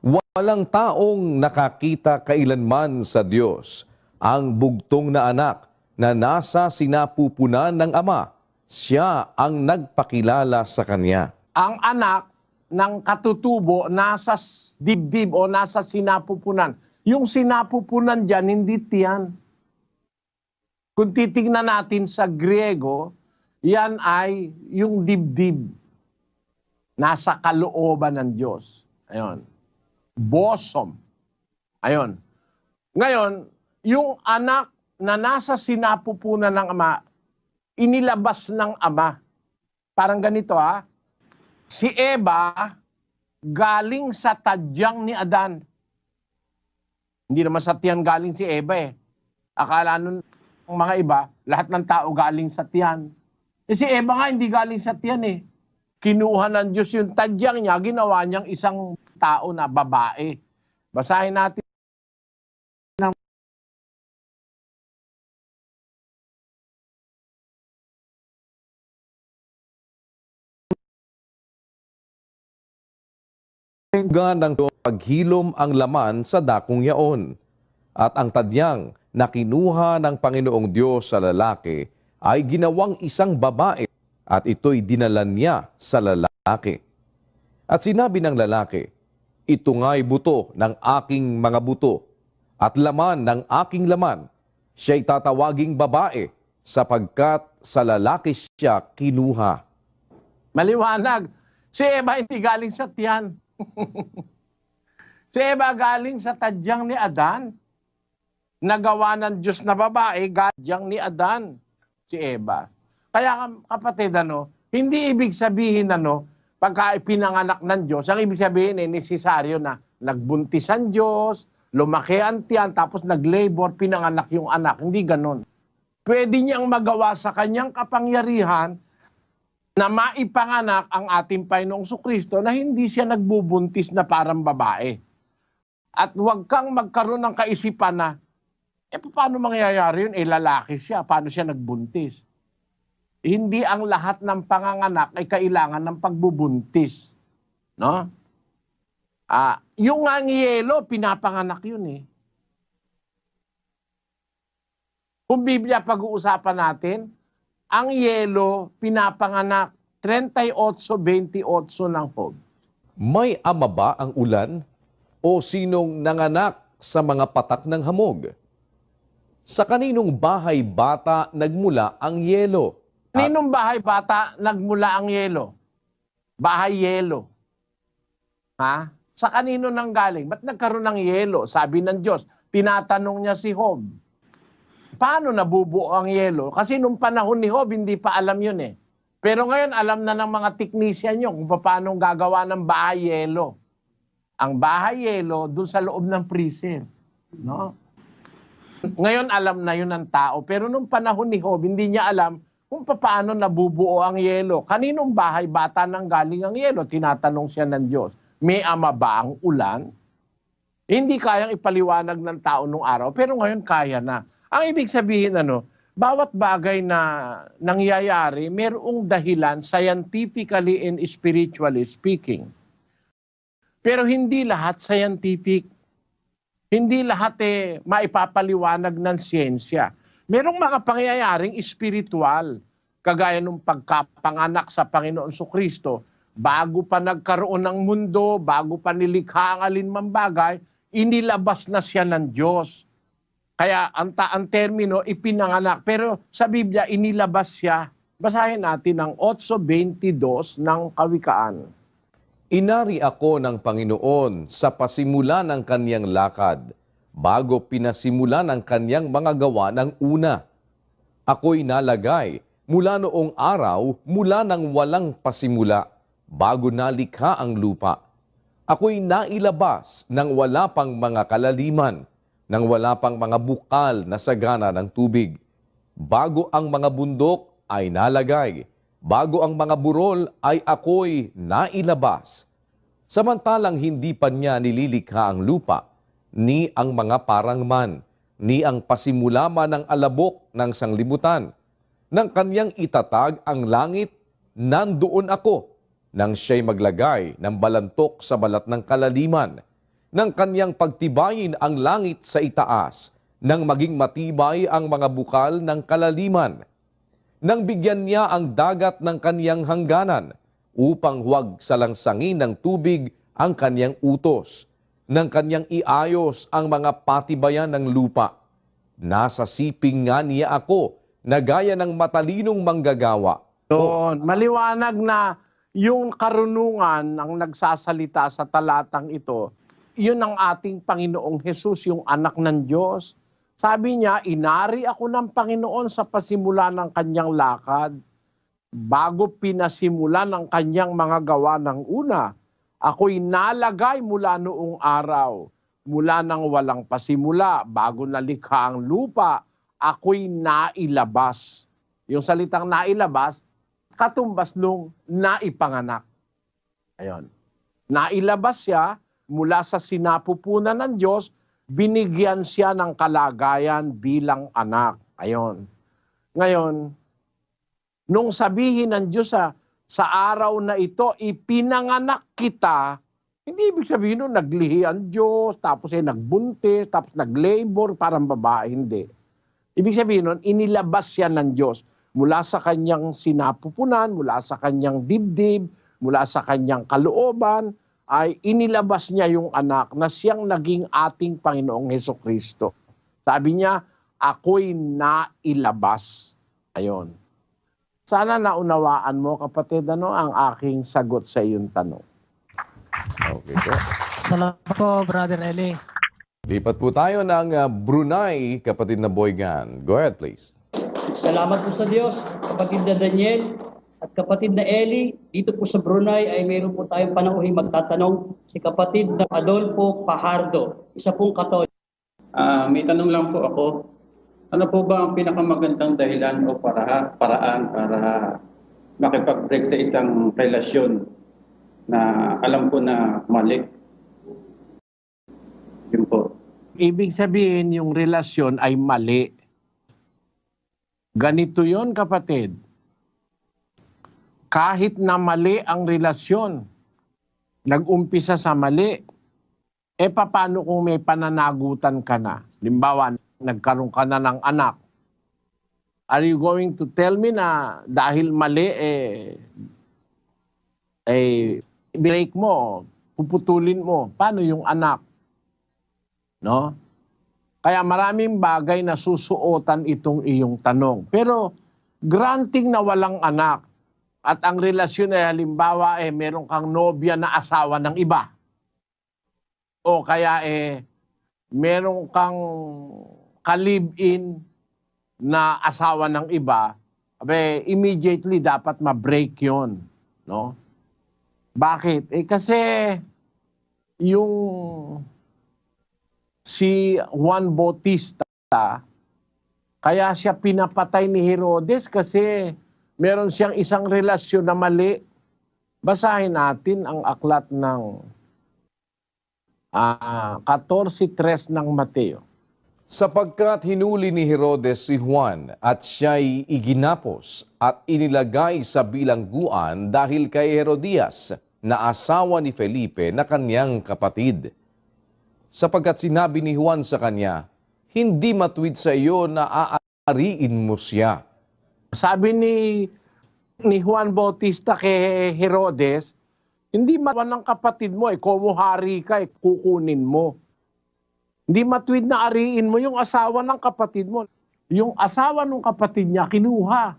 Walang taong nakakita kailanman sa Diyos ang bugtong na anak na nasa sinapupunan ng Ama. Siya ang nagpakilala sa Kanya. Ang anak ng katutubo nasa dibdib o nasa sinapupunan. Yung sinapupunan dyan, hindi tiyan. Kung titingnan natin sa Griego, yan ay yung dibdib. Nasa kalooban ng Diyos. Ayun. Bosom. Ayun. Ngayon, yung anak na nasa sinapupunan ng ama, inilabas ng ama. Parang ganito si Eva galing sa tadyang ni Adan. Hindi naman sa tiyan galing si Eva Akala nun ng mga iba, lahat ng tao galing sa tiyan. Si Eva nga hindi galing sa tiyan Kinuha ng Diyos yung tadyang niya, ginawa niyang isang tao na babae. Basahin natin. Ng paghilom ang laman sa dakong yaon. At ang tadyang na kinuha ng Panginoong Diyos sa lalaki ay ginawang isang babae at ito'y dinalan niya sa lalaki. At sinabi ng lalaki, ito nga'y buto ng aking mga buto at laman ng aking laman. Siya'y tatawaging babae sapagkat sa lalaki siya kinuha. Maliwanag. Si Eva hindi galing sa tiyan. Si Eva galing sa tadyang ni Adan. Nagawa ng Diyos na babae, tadyang ni Adan. Si Eva. Kaya kapatid, hindi ibig sabihin pagka ipinanganak ng Diyos, ang ibig sabihin nesesaryo na nagbuntis ang Diyos, lumaki ang tiyan, tapos nag-labor, pinanganak yung anak. Hindi ganon. Pwede niyang magawa sa kanyang kapangyarihan na maipanganak ang ating Panginoong Kristo na hindi siya nagbubuntis na parang babae. At huwag kang magkaroon ng kaisipan na, paano mangyayari yun? Lalaki siya. Paano siya nagbuntis? Hindi ang lahat ng panganganak ay kailangan ng pagbubuntis. No? Yung yelo, pinapanganak yun Kung Biblia pag-uusapan natin, ang yelo, pinapanganak 38:28 ng Hob. May ama ba ang ulan o sinong nanganak sa mga patak ng hamog? Sa kaninong bahay bata nagmula ang yelo? Kaninong bahay bata nagmula ang yelo? Bahay yelo. Sa kanino nang galing? Ba't nagkaroon ng yelo? Sabi ng Diyos, tinatanong niya si Job. Paano nabubuo ang yelo? Kasi nung panahon ni Job, hindi pa alam yun Pero ngayon, alam na ng mga technician nyo kung paano gagawa ng bahay yelo. Ang bahay yelo, dun sa loob ng freezer. No? Ngayon, alam na yun ng tao. Pero nung panahon ni Job, hindi niya alam kung paano nabubuo ang yelo. Kaninong bahay bata nang galing ang yelo? Tinatanong siya ng Diyos. May ama ba ang ulan? Hindi kayang ipaliwanag ng tao nung araw, pero ngayon kaya na. Ang ibig sabihin, bawat bagay na nangyayari, mayroong dahilan scientifically and spiritually speaking. Pero hindi lahat scientific. Hindi lahat maipapaliwanag ng siyensya. Merong mga pangyayaring espiritual, kagaya ng pagkapanganak sa Panginoon Kristo, bago pa nagkaroon ng mundo, bago pa nilikha ang alinmang bagay, inilabas na siya ng Diyos. Kaya ang termino, ipinanganak. Pero sa Biblia, inilabas siya. Basahin natin ang 8:22 ng Kawikaan. Inari ako ng Panginoon sa pasimula ng kaniyang lakad, bago pinasimula ng kaniyang mga gawa ng una. Ako'y nalagay mula noong araw, mula nang walang pasimula, bago nalikha ang lupa. Ako'y nailabas nang wala pang mga kalaliman, nang wala pang mga bukal na sagana ng tubig. Bago ang mga bundok ay nalagay, bago ang mga burol ay ako'y nailabas. Samantalang hindi pa niya nililikha ang lupa, ni ang mga parangman, ni ang pasimula man ng alabok ng sanglibutan. Nang kanyang itatag ang langit, nandoon ako, nang siya'y maglagay ng balantok sa balat ng kalaliman, nang kanyang pagtibayin ang langit sa itaas, nang maging matibay ang mga bukal ng kalaliman, nang bigyan niya ang dagat ng kanyang hangganan, upang huwag salangsangin ng tubig ang kanyang utos, nang kanyang iayos ang mga patibayan ng lupa. Nasa siping nga niya ako, na gaya ng matalinong manggagawa. Doon, maliwanag na yung karunungan ang nagsasalita sa talatang ito, yun ang ating Panginoong Hesus, yung anak ng Diyos. Sabi niya, inari ako ng Panginoon sa pasimula ng kanyang lakad, bago pinasimula ng kanyang mga gawa ng una. Ako'y nalagay mula noong araw, mula nang walang pasimula, bago nalikha ang lupa, ako'y nailabas. Yung salitang nailabas, katumbas nung naipanganak. Ayun. Nailabas siya mula sa sinapupunan ng Diyos, binigyan siya ng kalagayan bilang anak. Ayun. Ngayon, nung sabihin ng Diyos sa araw na ito, ipinanganak kita, hindi ibig sabihin nun naglihi ang Diyos, tapos nagbuntis, tapos naglabor, parang babae, hindi. Ibig sabihin nun, inilabas siya ng Diyos mula sa kanyang sinapupunan, mula sa kanyang dibdib, mula sa kanyang kalooban, ay inilabas niya yung anak na siyang naging ating Panginoong Hesukristo. Sabi niya, ako'y nailabas. Ayon. Sana naunawaan mo, kapatid, ang aking sagot sa iyong tanong. Okay po. Salamat po, Brother Eli. Lipat po tayo ng Brunei, kapatid na Boygan. Go ahead, please. Salamat po sa Diyos, kapatid na Daniel at kapatid na Eli. Dito po sa Brunei ay mayroon po tayong panauhin magtatanong si kapatid na Adolfo Pajardo, isa pong Katoliko. May tanong lang po ako. Ano po ba ang pinakamagandang dahilan o paraan para makipag-break sa isang relasyon na alam ko na mali? Yun po. Ibig sabihin, yung relasyon ay mali. Ganito yon, kapatid. Kahit na mali ang relasyon, nag-umpisa sa mali, paano kung may pananagutan ka na? Limbawa, nagkaroon ka na ng anak. Are you going to tell me na dahil mali, break mo, puputulin mo? Paano yung anak? No? Kaya maraming bagay na susuotan itong iyong tanong. Pero granting na walang anak at ang relasyon ay halimbawa meron kang nobya na asawa ng iba. O kaya meron kang ka-live-in na asawa ng iba, immediately dapat ma-break yon, no? Bakit? Kasi yung si Juan Bautista, kaya siya pinapatay ni Herodes kasi meron siyang isang relasyon na mali. Basahin natin ang aklat ng 14:3 ng Mateo. Sapagkat hinuli ni Herodes si Juan at siya'y iginapos at inilagay sa bilangguan dahil kay Herodias na asawa ni Felipe na kanyang kapatid. Sapagkat sinabi ni Juan sa kanya, hindi matuwid sa iyo na aariin mo siya. Sabi ni Juan Bautista kay Herodes, hindi matuwid ng kapatid mo, kumuhari ka, kukunin mo. Hindi matuwid na ariin mo yung asawa ng kapatid mo. Yung asawa ng kapatid niya, kinuha.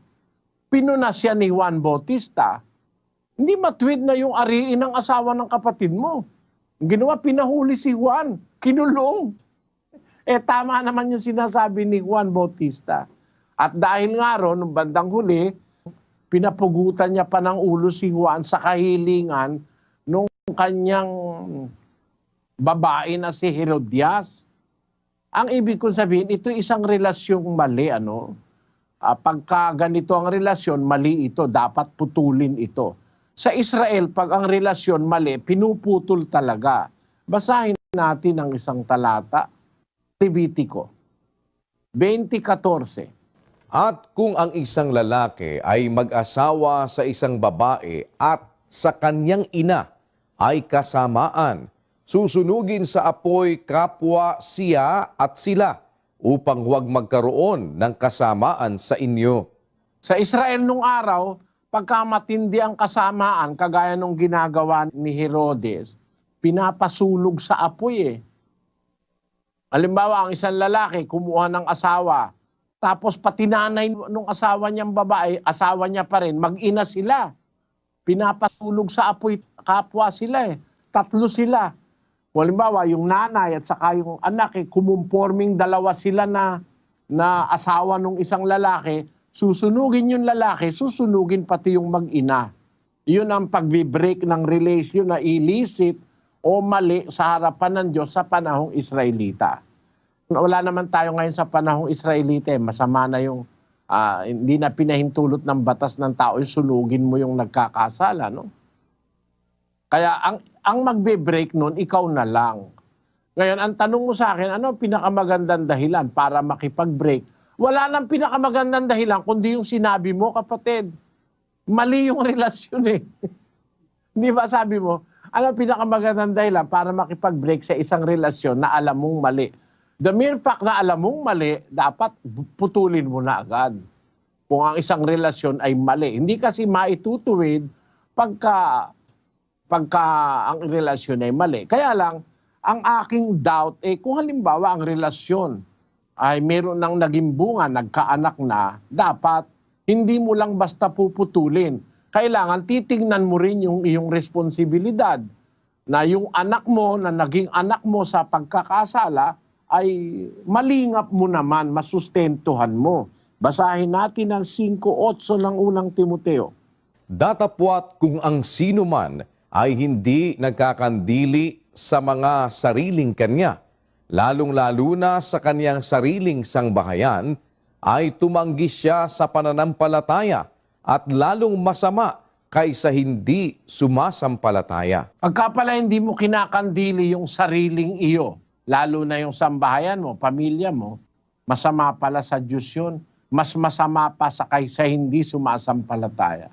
Pinunas siya ni Juan Bautista. Hindi matuwid na yung ariin ng asawa ng kapatid mo. Ginawa, pinahuli si Juan, kinulong. Tama naman yung sinasabi ni Juan Bautista. At dahil nga ron, nung bandang huli, pinapugutan niya pa ng ulo si Juan sa kahilingan nung kanyang babae na si Herodias. Ang ibig kong sabihin, ito isang relasyong mali. Pagka ganito ang relasyon, mali ito. Dapat putulin ito. Sa Israel, pag ang relasyon mali, pinuputol talaga. Basahin natin ang isang talata, Levitico 20:14. At kung ang isang lalaki ay mag-asawa sa isang babae at sa kanyang ina ay kasamaan, susunugin sa apoy kapwa siya at sila upang huwag magkaroon ng kasamaan sa inyo. Sa Israel nung araw, pagka matindi ang kasamaan, kagaya nung ginagawa ni Herodes, pinapasulog sa apoy Halimbawa, ang isang lalaki kumuha ng asawa, tapos pati nanay nung asawa niyang babae, asawa niya pa rin, mag-ina sila. Pinapasulog sa apoy, kapwa sila eh. 3 sila. Halimbawa, yung nanay at saka yung anak, kumumporming 2 sila na asawa nung isang lalaki, susunugin yung lalaki, susunugin pati yung mag-ina. Yun ang pagbi-break ng relation na illicit o mali sa harapan ng Diyos sa panahong Israelita. Wala naman tayo ngayon sa panahong Israelita. Masama na yung, hindi na pinahintulot ng batas ng tao, yung sunugin mo yung nagkakasala. No? Kaya ang magbe-break nun, ikaw na lang. Ngayon, ang tanong mo sa akin, ano pinakamagandang dahilan para makipag-break? Wala nang pinakamagandang dahilan, kundi yung sinabi mo, kapatid. Mali yung relasyon eh. Di ba sabi mo, ano pinakamagandang dahilan para makipag-break sa isang relasyon na alam mong mali? The mere fact na alam mong mali, dapat putulin mo na agad. Kung ang isang relasyon ay mali. Hindi kasi maitutuwid pagka ang relasyon ay mali. Kaya lang, ang aking doubt, kung halimbawa ang relasyon ay meron ng naging bunga, nagkaanak na, dapat hindi mo lang basta puputulin. Kailangan titingnan mo rin yung iyong responsibilidad na yung anak mo na naging anak mo sa pagkakasala ay malingap mo naman, masustentuhan mo. Basahin natin ang 5:8 ng unang Timoteo. Datapwat kung ang sino man ay hindi nagkakandili sa mga sariling kanya, lalong-lalo na sa kanyang sariling sangbahayan, ay tumanggi siya sa pananampalataya at lalong masama kaysa hindi sumasampalataya. Pagka pala hindi mo kinakandili yung sariling iyo, lalo na yung sambahayan mo, pamilya mo, masama pala sa Diyos yun. Mas masama pa sa kaysa hindi sumasampalataya.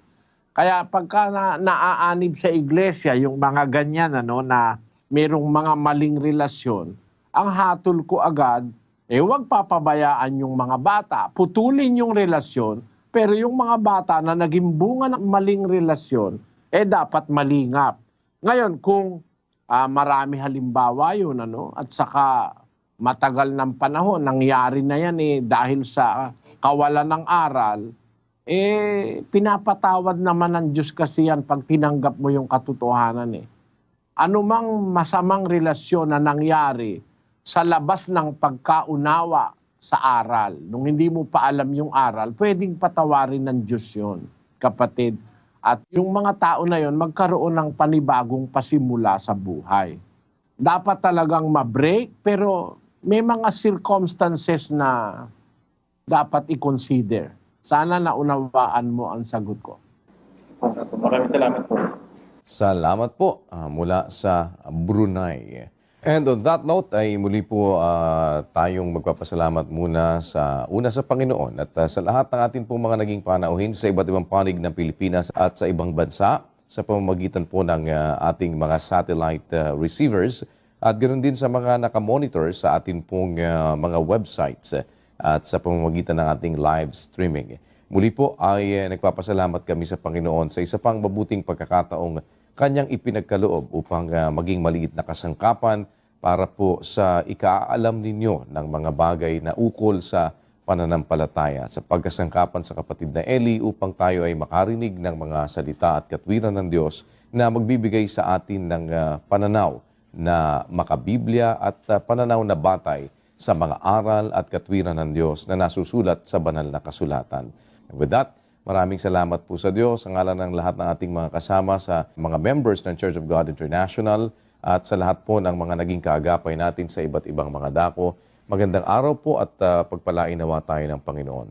Kaya pagka naaanib sa iglesia, yung mga ganyan na merong mga maling relasyon, ang hatol ko agad, huwag papabayaan yung mga bata. Putulin yung relasyon, pero yung mga bata na naging bunga ng maling relasyon, dapat malingap. Ngayon, kung marami halimbawa yun, at saka matagal ng panahon, nangyari na yan dahil sa kawalan ng aral, pinapatawad naman ng Diyos kasi yan pag tinanggap mo yung katotohanan. Ano mang masamang relasyon na nangyari sa labas ng pagkaunawa sa aral, nung hindi mo pa alam yung aral, pwedeng patawarin ng Diyos yun, kapatid. At yung mga tao na yon magkaroon ng panibagong pasimula sa buhay. Dapat talagang ma-break, pero may mga circumstances na dapat i-consider. Sana naunawaan mo ang sagot ko. Maraming salamat po. Salamat po mula sa Brunei. And on that note ay muli po tayong magpapasalamat muna sa Panginoon at sa lahat ng ating pong mga naging panauhin sa iba't ibang panig ng Pilipinas at sa ibang bansa sa pamamagitan po ng ating mga satellite receivers at ganoon din sa mga nakamonitor sa ating pong mga websites at sa pamamagitan ng ating live streaming. Muli po ay nagpapasalamat kami sa Panginoon sa isa pang mabuting pagkakataong Kanyang ipinagkaloob upang maging maliit na kasangkapan para po sa ikaalam ninyo ng mga bagay na ukol sa pananampalataya at sa pagkasangkapan sa kapatid na Eli upang tayo ay makarinig ng mga salita at katwiran ng Diyos na magbibigay sa atin ng pananaw na makabiblia at pananaw na batay sa mga aral at katwiran ng Diyos na nasusulat sa banal na kasulatan. And with that, maraming salamat po sa Diyos sa ngalan ng lahat ng ating mga kasama sa mga members ng Church of God International at sa lahat po ng mga naging kaagapay natin sa iba't ibang mga dako. Magandang araw po at pagpalain nawa tayo ng Panginoon.